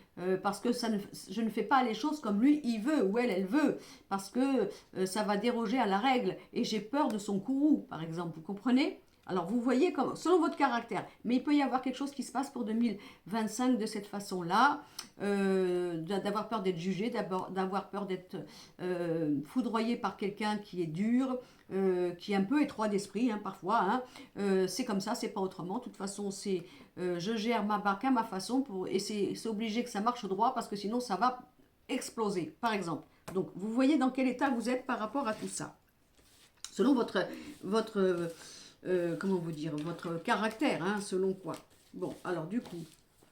parce que je ne fais pas les choses comme lui, il veut ou elle veut, parce que ça va déroger à la règle et j'ai peur de son courroux, par exemple, vous comprenez? Alors, vous voyez, selon votre caractère, mais il peut y avoir quelque chose qui se passe pour 2025 de cette façon-là, d'avoir peur d'être jugé, d'avoir peur d'être foudroyé par quelqu'un qui est dur, qui est un peu étroit d'esprit, hein, parfois. Hein. C'est comme ça, c'est pas autrement. De toute façon, je gère ma barque à ma façon, et c'est obligé que ça marche droit, parce que sinon, ça va exploser, par exemple. Donc, vous voyez dans quel état vous êtes par rapport à tout ça. Selon votre comment vous dire, votre caractère, hein, selon quoi. Bon, alors du coup,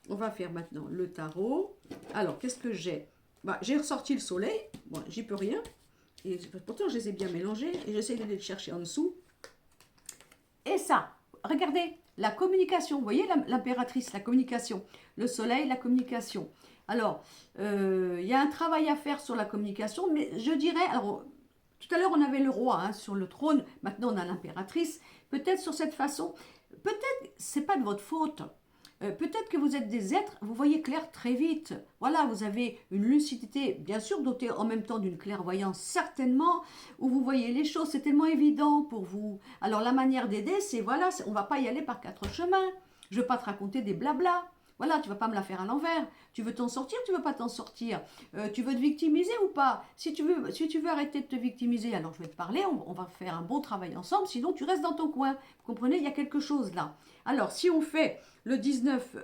on va faire maintenant le tarot. Alors, qu'est-ce que j'ai? Bah, j'ai ressorti le soleil, bon, j'y peux rien. Et pourtant, je les ai bien mélangés et j'essaie de les chercher en dessous. Et ça, regardez, la communication, vous voyez l'impératrice, la communication. Le soleil, la communication. Alors, il y a un travail à faire sur la communication, mais je dirais, alors, tout à l'heure, on avait le roi hein, sur le trône, maintenant on a l'impératrice. Peut-être sur cette façon, peut-être c'est pas de votre faute. Peut-être que vous êtes des êtres, vous voyez clair très vite. Voilà, vous avez une lucidité, bien sûr, dotée en même temps d'une clairvoyance, certainement, où vous voyez les choses, c'est tellement évident pour vous. Alors la manière d'aider, c'est voilà, on va pas y aller par quatre chemins. Je ne veux pas te raconter des blablas. Voilà, tu vas pas me la faire à l'envers. Tu veux t'en sortir, tu veux pas t'en sortir. Tu veux te victimiser ou pas? Si tu veux arrêter de te victimiser, alors je vais te parler, on va faire un bon travail ensemble, sinon tu restes dans ton coin. Vous comprenez, il y a quelque chose là. Alors, si on fait le 19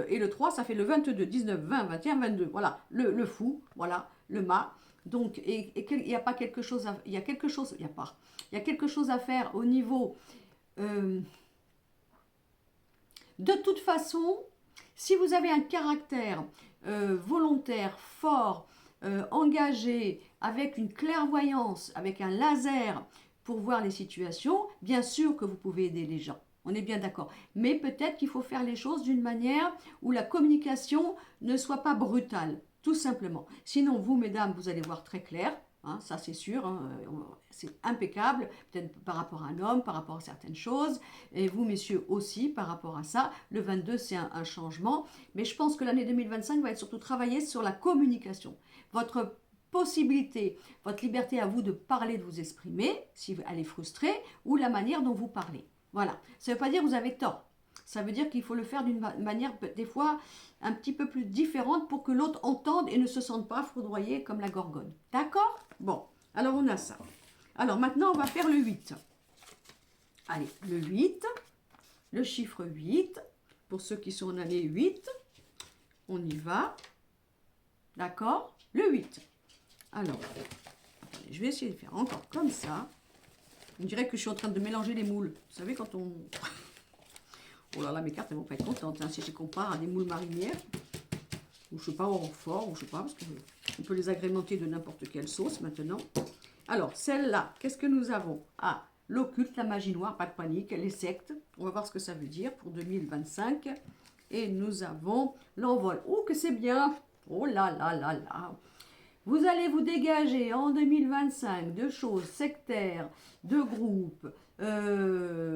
et le 3, ça fait le 22, 19, 20, 21, 22. Voilà, le fou, voilà, le mât. Donc, il n'y a pas quelque chose à, il y a quelque chose, il y a pas. Il y a quelque chose à faire au niveau... de toute façon, si vous avez un caractère volontaire, fort, engagé, avec une clairvoyance, avec un laser pour voir les situations, bien sûr que vous pouvez aider les gens. On est bien d'accord. Mais peut-être qu'il faut faire les choses d'une manière où la communication ne soit pas brutale, tout simplement. Sinon, vous, mesdames, vous allez voir très clair. Hein, ça c'est sûr, hein, c'est impeccable, peut-être par rapport à un homme, par rapport à certaines choses, et vous messieurs aussi par rapport à ça. Le 22 c'est un changement, mais je pense que l'année 2025 va être surtout travaillée sur la communication. Votre possibilité, votre liberté à vous de parler, de vous exprimer, si elle est frustrée, ou la manière dont vous parlez. Voilà, ça ne veut pas dire que vous avez tort. Ça veut dire qu'il faut le faire d'une manière, des fois, un petit peu plus différente pour que l'autre entende et ne se sente pas foudroyé comme la gorgone. D'accord? Bon, alors on a ça. Alors maintenant, on va faire le 8. Allez, le 8, le chiffre 8, pour ceux qui sont en année 8, on y va. D'accord? Le 8. Alors, attendez, je vais essayer de faire encore comme ça. On dirait que je suis en train de mélanger les moules. Vous savez, quand on... Oh là là, mes cartes, elles vont pas être contentes. Hein, si je compare à des moules marinières, ou je sais pas, au Roquefort, ou je sais pas, parce qu'on peut les agrémenter de n'importe quelle sauce maintenant. Alors, celle-là, qu'est-ce que nous avons? Ah, l'occulte, la magie noire, pas de panique, les sectes. On va voir ce que ça veut dire pour 2025. Et nous avons l'envol. Oh, que c'est bien! Oh là là là là! Vous allez vous dégager en 2025 de choses sectaires, de groupes, de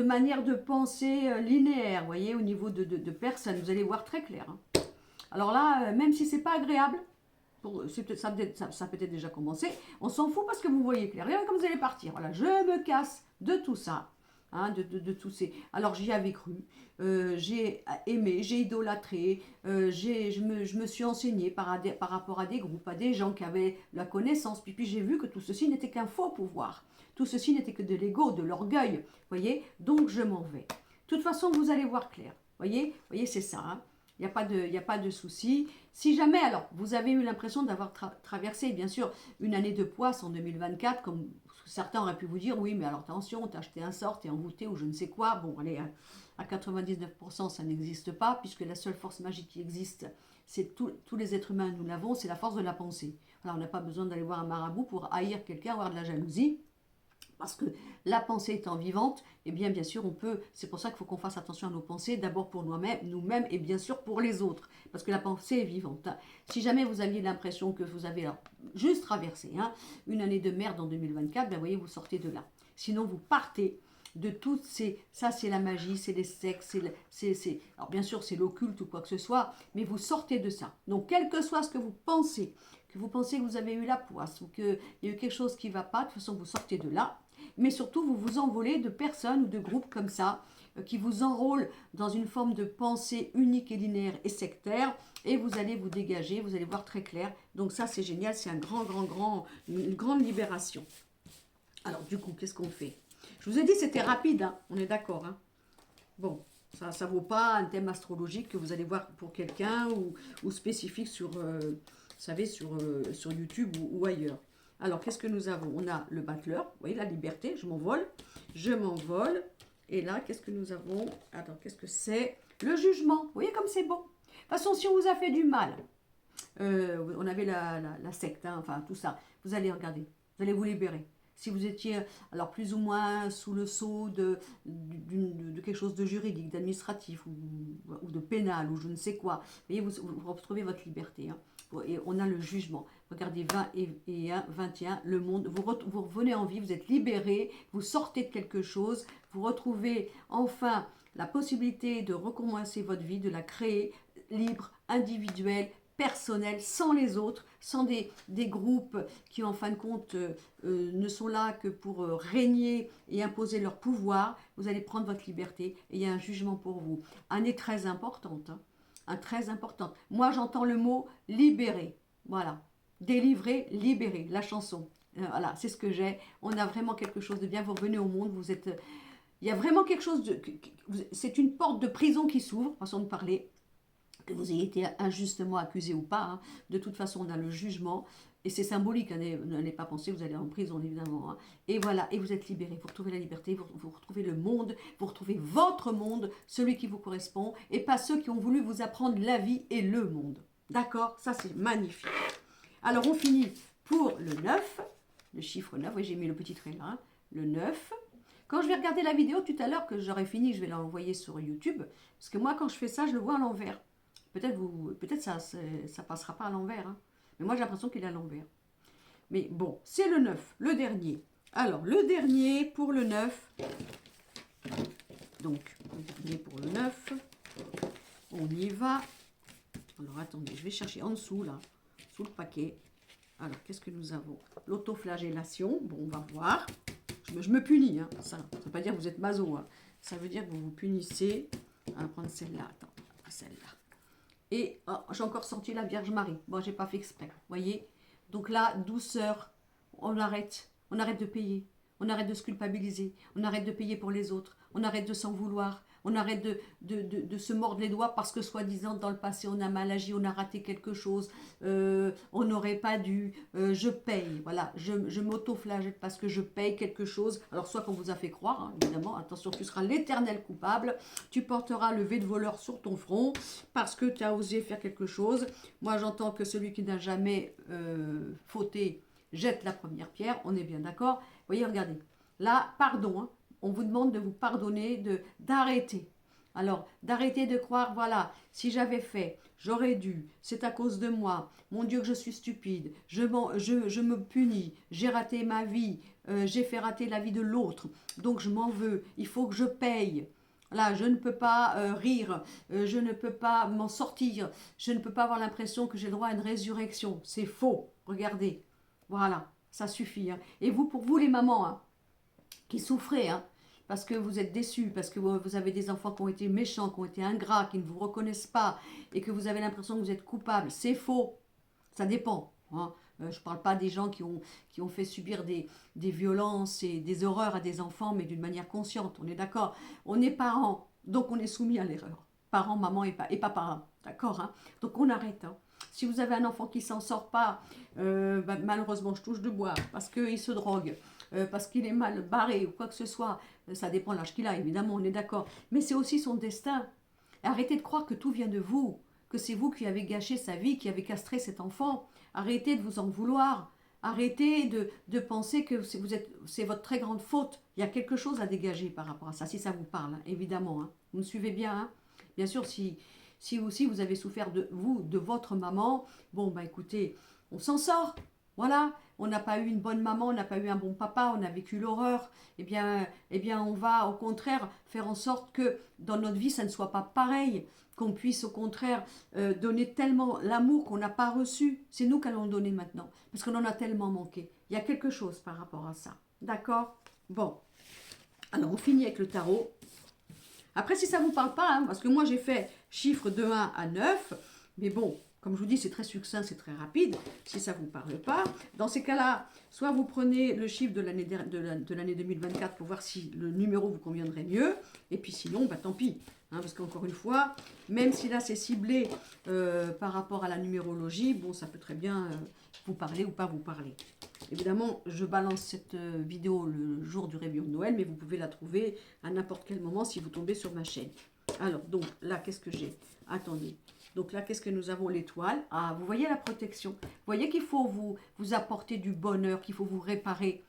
manière de penser linéaire, vous voyez, au niveau de personnes. Vous allez voir très clair. Hein. Alors là, même si c'est pas agréable, ça peut être déjà commencé, on s'en fout parce que vous voyez clair. Regardez comme vous allez partir. Voilà, je me casse de tout ça. Hein, de tous ces... Alors j'y avais cru, j'ai aimé, j'ai idolâtré, je me suis enseignée par rapport à des groupes, à des gens qui avaient la connaissance, puis j'ai vu que tout ceci n'était qu'un faux pouvoir, tout ceci n'était que de l'ego, de l'orgueil, voyez, donc je m'en vais. De toute façon, vous allez voir clair, voyez, c'est ça, hein. Il n'y a pas de souci. Si jamais, alors, vous avez eu l'impression d'avoir traversé, bien sûr, une année de poisse en 2024, comme certains auraient pu vous dire, oui, mais alors attention, t'as acheté un sort, t'es envoûté ou je ne sais quoi. Bon, allez, à 99%, ça n'existe pas, puisque la seule force magique qui existe, c'est tous les êtres humains, nous l'avons, c'est la force de la pensée. Alors, on n'a pas besoin d'aller voir un marabout pour haïr quelqu'un, avoir de la jalousie. Parce que la pensée étant vivante, eh bien sûr on peut, c'est pour ça qu'il faut qu'on fasse attention à nos pensées, d'abord pour nous-mêmes et bien sûr pour les autres, parce que la pensée est vivante. Si jamais vous aviez l'impression que vous avez juste traversé une année de merde en 2024, ben voyez, vous sortez de là. Sinon vous partez de toutes ces, ça c'est la magie, c'est les sexes, alors bien sûr c'est l'occulte ou quoi que ce soit, mais vous sortez de ça. Donc quel que soit ce que vous pensez que vous avez eu la poisse ou qu'il y a eu quelque chose qui ne va pas, de toute façon vous sortez de là. mais surtout vous vous envolez de personnes ou de groupes comme ça, qui vous enrôlent dans une forme de pensée unique et linéaire et sectaire, et vous allez vous dégager, vous allez voir très clair. Donc ça c'est génial, c'est une grande libération. Alors du coup, qu'est-ce qu'on fait? Je vous ai dit c'était rapide, hein, on est d'accord. Hein. Bon, ça ne vaut pas un thème astrologique que vous allez voir pour quelqu'un ou spécifique sur, vous savez, sur YouTube ou ailleurs. Alors, qu'est-ce que nous avons? On a le battleur, vous voyez, la liberté, je m'envole. Je m'envole. Et là, qu'est-ce que nous avons? Attends, qu'est-ce que c'est? Le jugement. Vous voyez comme c'est beau. De toute façon, si on vous a fait du mal, on avait la secte, hein, enfin tout ça, vous allez regarder, vous allez vous libérer. Si vous étiez alors plus ou moins sous le sceau de quelque chose de juridique, d'administratif ou de pénal ou je ne sais quoi, vous voyez, vous retrouvez votre liberté. Hein. Et on a le jugement. Regardez 20 et 1, 21, le monde, vous revenez en vie, vous êtes libéré, vous sortez de quelque chose, vous retrouvez enfin la possibilité de recommencer votre vie, de la créer libre, individuelle, personnel, sans les autres, sans des groupes qui en fin de compte ne sont là que pour régner et imposer leur pouvoir. Vous allez prendre votre liberté et il y a un jugement pour vous. Année très importante, hein, un très importante. Moi j'entends le mot libérer, voilà, délivrer, libérer, la chanson. Voilà, c'est ce que j'ai. On a vraiment quelque chose de bien. Vous revenez au monde, vous êtes... Il y a vraiment quelque chose de... C'est une porte de prison qui s'ouvre, façon de parler. Que vous ayez été injustement accusé ou pas, hein. De toute façon on a le jugement, et c'est symbolique, n'allez pas penser vous allez en prison évidemment, hein. Et voilà, et vous êtes libéré, vous retrouvez la liberté, vous retrouvez le monde, vous retrouvez votre monde, celui qui vous correspond, et pas ceux qui ont voulu vous apprendre la vie et le monde. D'accord? Ça c'est magnifique. Alors on finit pour le 9, le chiffre 9, oui j'ai mis le petit trait là, hein. Le 9. Quand je vais regarder la vidéo tout à l'heure, que j'aurai fini, je vais l'envoyer sur YouTube, parce que moi quand je fais ça, je le vois à l'envers. Peut-être ça passera pas à l'envers. Hein. Mais moi, j'ai l'impression qu'il est à l'envers. Mais bon, c'est le 9, le dernier. Alors, le dernier pour le 9. Donc, le dernier pour le 9. On y va. Alors, attendez, je vais chercher en dessous, là, sous le paquet. Alors, qu'est-ce que nous avons? L'autoflagellation. Bon, on va voir. Je me punis, hein. Ça ne veut pas dire que vous êtes maso. Hein. Ça veut dire que vous vous punissez. On va prendre celle-là. Attends, celle-là. Et oh, j'ai encore sorti la Vierge Marie. Bon, j'ai pas fait exprès. Vous voyez? Donc là, douceur, on arrête. On arrête de payer. On arrête de se culpabiliser. On arrête de payer pour les autres. On arrête de s'en vouloir. On arrête de se mordre les doigts parce que soi-disant dans le passé on a mal agi, on a raté quelque chose, on n'aurait pas dû, je paye, voilà, je m'auto-flagelle parce que je paye quelque chose. Alors soit qu'on vous a fait croire, hein, évidemment, attention, tu seras l'éternel coupable, tu porteras le V de voleur sur ton front parce que tu as osé faire quelque chose. Moi j'entends que celui qui n'a jamais fauté jette la première pierre, on est bien d'accord. Vous voyez, regardez, là, pardon, hein. On vous demande de vous pardonner, d'arrêter. Alors, d'arrêter de croire, voilà, si j'avais fait, j'aurais dû, c'est à cause de moi, mon Dieu que je suis stupide, je me punis, j'ai raté ma vie, j'ai fait rater la vie de l'autre, donc je m'en veux, il faut que je paye. Là, je ne peux pas rire, je ne peux pas m'en sortir, je ne peux pas avoir l'impression que j'ai droit à une résurrection. C'est faux, regardez, voilà, ça suffit. Hein. Et vous, pour vous les mamans, hein, qui souffrez, hein, parce que vous êtes déçus, parce que vous avez des enfants qui ont été méchants, qui ont été ingrats, qui ne vous reconnaissent pas, et que vous avez l'impression que vous êtes coupable. C'est faux. Ça dépend. Hein. Je ne parle pas des gens qui ont fait subir des violences et des horreurs à des enfants, mais d'une manière consciente. On est d'accord. On est parents, donc on est soumis à l'erreur. Parents, maman et papa. D'accord, hein. Donc on arrête. Hein. Si vous avez un enfant qui ne s'en sort pas, malheureusement, je touche de bois, parce qu'il se drogue, parce qu'il est mal barré ou quoi que ce soit, ça dépend de l'âge qu'il a, évidemment, on est d'accord. Mais c'est aussi son destin. Arrêtez de croire que tout vient de vous, que c'est vous qui avez gâché sa vie, qui avez castré cet enfant. Arrêtez de vous en vouloir. Arrêtez de penser que c'est votre très grande faute. Il y a quelque chose à dégager par rapport à ça, si ça vous parle, hein, évidemment. Hein. Vous me suivez bien, hein. Bien sûr, si aussi vous avez souffert de votre maman, bon, bah écoutez, on s'en sort. Voilà, on n'a pas eu une bonne maman, on n'a pas eu un bon papa, on a vécu l'horreur. Eh bien, on va au contraire faire en sorte que dans notre vie, ça ne soit pas pareil. Qu'on puisse au contraire donner tellement l'amour qu'on n'a pas reçu. C'est nous qui allons le donner maintenant, parce qu'on en a tellement manqué. Il y a quelque chose par rapport à ça. D'accord ? Bon, alors on finit avec le tarot. Après, si ça ne vous parle pas, hein, parce que moi j'ai fait chiffre de 1 à 9, mais bon, comme je vous dis, c'est très succinct, c'est très rapide, si ça ne vous parle pas. Dans ces cas-là, soit vous prenez le chiffre de l'année 2024 pour voir si le numéro vous conviendrait mieux, et puis sinon, bah, tant pis. Hein, parce qu'encore une fois, même si là c'est ciblé par rapport à la numérologie, bon, ça peut très bien vous parler ou pas vous parler. Évidemment, je balance cette vidéo le jour du réveillon de Noël, mais vous pouvez la trouver à n'importe quel moment si vous tombez sur ma chaîne. Alors, donc, là, qu'est-ce que j'ai? Attendez. Donc là, qu'est-ce que nous avons? L'étoile. Ah, vous voyez la protection. Vous voyez qu'il faut vous apporter du bonheur, qu'il faut vous réparer,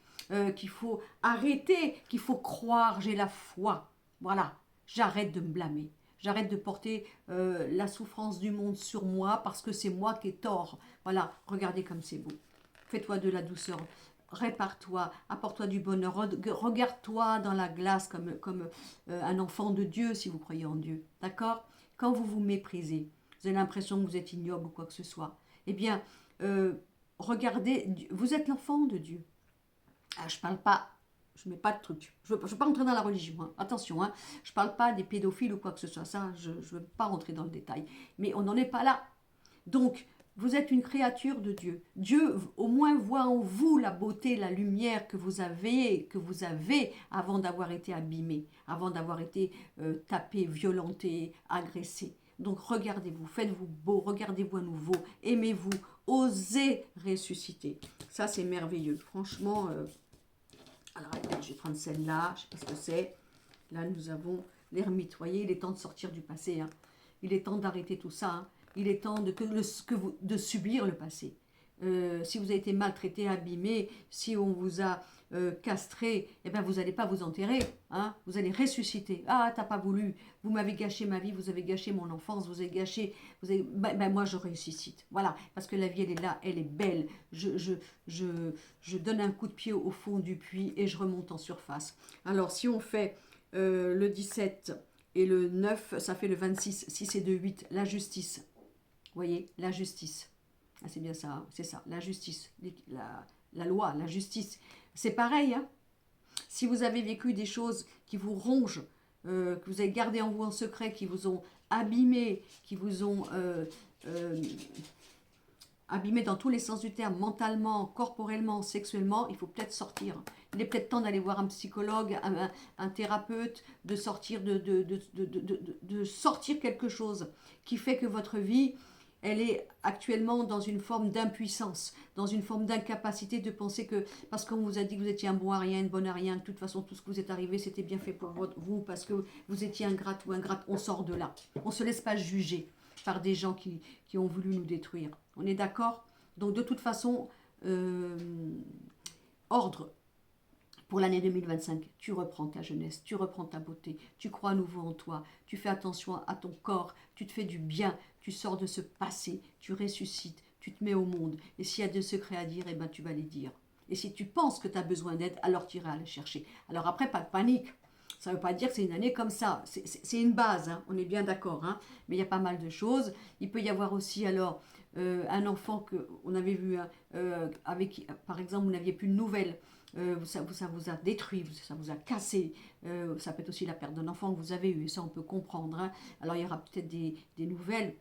qu'il faut arrêter, qu'il faut croire, j'ai la foi. Voilà, j'arrête de me blâmer. J'arrête de porter la souffrance du monde sur moi parce que c'est moi qui ai tort. Voilà, regardez comme c'est beau. Fais-toi de la douceur, répare-toi, apporte-toi du bonheur, regarde-toi dans la glace comme un enfant de Dieu si vous croyez en Dieu. D'accord? Quand vous vous méprisez, vous avez l'impression que vous êtes ignoble ou quoi que ce soit, eh bien, regardez, vous êtes l'enfant de Dieu. Ah, je parle pas, je mets pas de truc. Je veux pas rentrer dans la religion. Hein. Attention, hein, je parle pas des pédophiles ou quoi que ce soit. Ça, je veux pas rentrer dans le détail. Mais on n'en est pas là. Donc, vous êtes une créature de Dieu. Dieu, au moins, voit en vous la beauté, la lumière que vous avez avant d'avoir été abîmé, avant d'avoir été tapé, violenté, agressé. Donc, regardez-vous, faites-vous beau, regardez-vous à nouveau, aimez-vous, osez ressusciter. Ça, c'est merveilleux. Franchement, alors, attendez, je vais prendre celle-là, je ne sais pas ce que c'est. Là, nous avons l'ermite. Vous voyez, il est temps de sortir du passé. Hein. Il est temps d'arrêter tout ça. Hein. Il est temps de subir le passé. Si vous avez été maltraité, abîmé, si on vous a castré, eh ben vous n'allez pas vous enterrer. Hein. Vous allez ressusciter. Ah, t'as pas voulu. Vous m'avez gâché ma vie, vous avez gâché mon enfance, vous avez gâché... moi, je ressuscite. Voilà, parce que la vie, elle est là, elle est belle. Je donne un coup de pied au fond du puits et je remonte en surface. Alors, si on fait le 17 et le 9, ça fait le 26. 6 et 2, 8, la justice. Vous voyez, la justice. Ah, c'est bien ça, hein, c'est ça, la justice, la loi, la justice. C'est pareil, hein. Si vous avez vécu des choses qui vous rongent, que vous avez gardé en vous en secret, qui vous ont abîmé, qui vous ont abîmé dans tous les sens du terme, mentalement, corporellement, sexuellement, il faut peut-être sortir. Il est peut-être temps d'aller voir un psychologue, un thérapeute, de sortir, de sortir quelque chose qui fait que votre vie, elle est actuellement dans une forme d'impuissance, dans une forme d'incapacité de penser que, parce qu'on vous a dit que vous étiez un bon à rien, une bonne à rien, de toute façon, tout ce que vous êtes arrivé, c'était bien fait pour vous, parce que vous étiez ingrate ou ingrate, on sort de là. On ne se laisse pas juger par des gens qui ont voulu nous détruire. On est d'accord? Donc de toute façon, ordre pour l'année 2025, tu reprends ta jeunesse, tu reprends ta beauté, tu crois à nouveau en toi, tu fais attention à ton corps, tu te fais du bien, tu sors de ce passé, tu ressuscites, tu te mets au monde. Et s'il y a des secrets à dire, eh ben, tu vas les dire. Et si tu penses que tu as besoin d'aide, alors tu iras les chercher. Alors après, pas de panique. Ça ne veut pas dire que c'est une année comme ça. C'est une base, hein. On est bien d'accord. Hein. Mais il y a pas mal de choses. Il peut y avoir aussi alors un enfant qu'on avait vu avec, par exemple, vous n'aviez plus de nouvelles. Ça vous a détruit, ça vous a cassé. Ça peut être aussi la perte d'un enfant que vous avez eu. Et ça, on peut comprendre. Hein. Alors, il y aura peut-être des nouvelles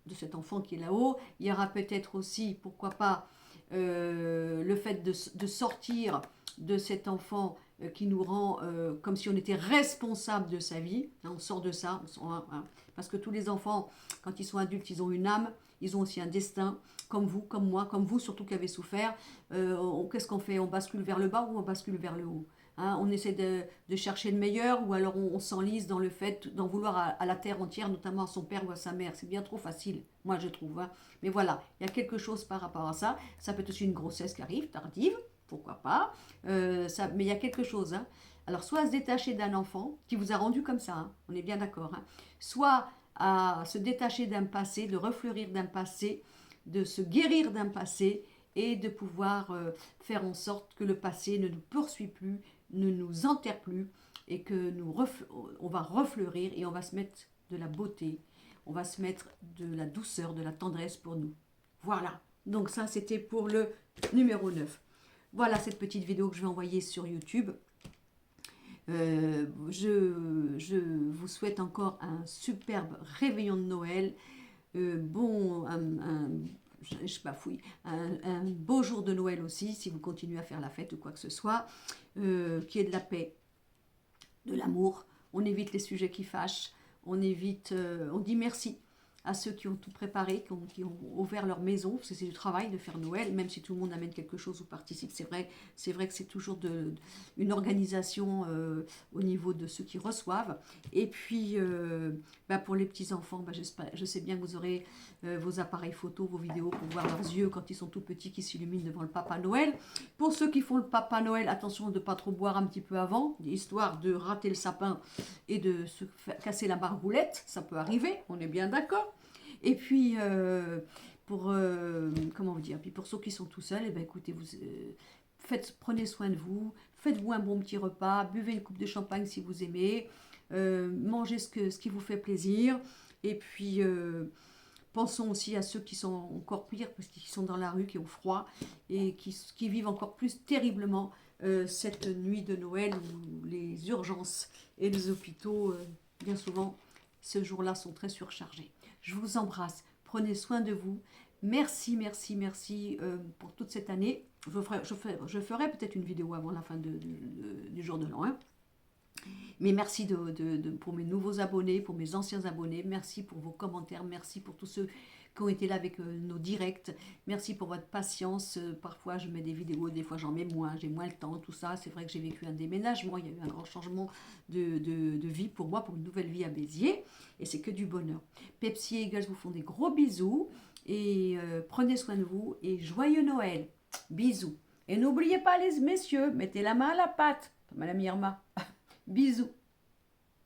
de cet enfant qui est là-haut. Il y aura peut-être aussi, pourquoi pas, le fait de sortir de cet enfant qui nous rend comme si on était responsable de sa vie. Hein, on sort de ça. Hein, parce que tous les enfants, quand ils sont adultes, ils ont une âme, ils ont aussi un destin, comme vous, comme moi, comme vous surtout qui avez souffert. Qu'est-ce qu'on fait? On bascule vers le bas ou on bascule vers le haut? Hein, on essaie de chercher le meilleur ou alors on s'enlise dans le fait d'en vouloir à la terre entière, notamment à son père ou à sa mère. C'est bien trop facile, moi je trouve. Hein. Mais voilà, il y a quelque chose par rapport à ça. Ça peut être aussi une grossesse qui arrive, tardive, pourquoi pas. Mais il y a quelque chose. Hein. Alors, soit à se détacher d'un enfant qui vous a rendu comme ça, hein, on est bien d'accord, hein, soit à se détacher d'un passé, de refleurir d'un passé, de se guérir d'un passé et de pouvoir faire en sorte que le passé ne nous poursuit plus, ne nous enterre plus et que on va refleurir et on va se mettre de la beauté, on va se mettre de la douceur, de la tendresse pour nous. Voilà, donc ça c'était pour le numéro 9. Voilà cette petite vidéo que je vais envoyer sur YouTube. Je vous souhaite encore un superbe réveillon de Noël. Bon, je bafouille, un beau jour de Noël aussi, si vous continuez à faire la fête ou quoi que ce soit, qu'il y ait de la paix, de l'amour, on évite les sujets qui fâchent, on dit merci à ceux qui ont tout préparé, qui ont ouvert leur maison, parce que c'est du travail de faire Noël, même si tout le monde amène quelque chose ou participe, c'est vrai que c'est toujours une organisation au niveau de ceux qui reçoivent. Et puis, pour les petits-enfants, je sais bien que vous aurez vos appareils photo, vos vidéos pour voir leurs yeux quand ils sont tout petits qui s'illuminent devant le Papa Noël. Pour ceux qui font le Papa Noël, attention de ne pas trop boire un petit peu avant, histoire de rater le sapin et de se casser la margoulette, ça peut arriver, on est bien d'accord. Et puis, comment vous dire, puis pour ceux qui sont tout seuls, écoutez, prenez soin de vous, faites-vous un bon petit repas, buvez une coupe de champagne si vous aimez, mangez ce qui vous fait plaisir, et puis pensons aussi à ceux qui sont encore pires, parce qu'ils sont dans la rue, qui ont froid, et qui vivent encore plus terriblement cette nuit de Noël où les urgences et les hôpitaux, bien souvent, ce jour-là sont très surchargés. Je vous embrasse, prenez soin de vous. Merci, merci, merci pour toute cette année. Je ferai peut-être une vidéo avant la fin du jour de l'an. Hein. Mais merci pour mes nouveaux abonnés, pour mes anciens abonnés. Merci pour vos commentaires. Merci pour tous ceux qui ont été là avec nos directs. Merci pour votre patience. Parfois, je mets des vidéos, des fois, j'en mets moins. J'ai moins le temps, tout ça. C'est vrai que j'ai vécu un déménagement. Il y a eu un grand changement de vie pour moi, pour une nouvelle vie à Béziers. Et c'est que du bonheur. Pepsi et Eagles vous font des gros bisous. Et prenez soin de vous. Et joyeux Noël. Bisous. Et n'oubliez pas, les messieurs, mettez la main à la pâte. Madame Irma. Bisous.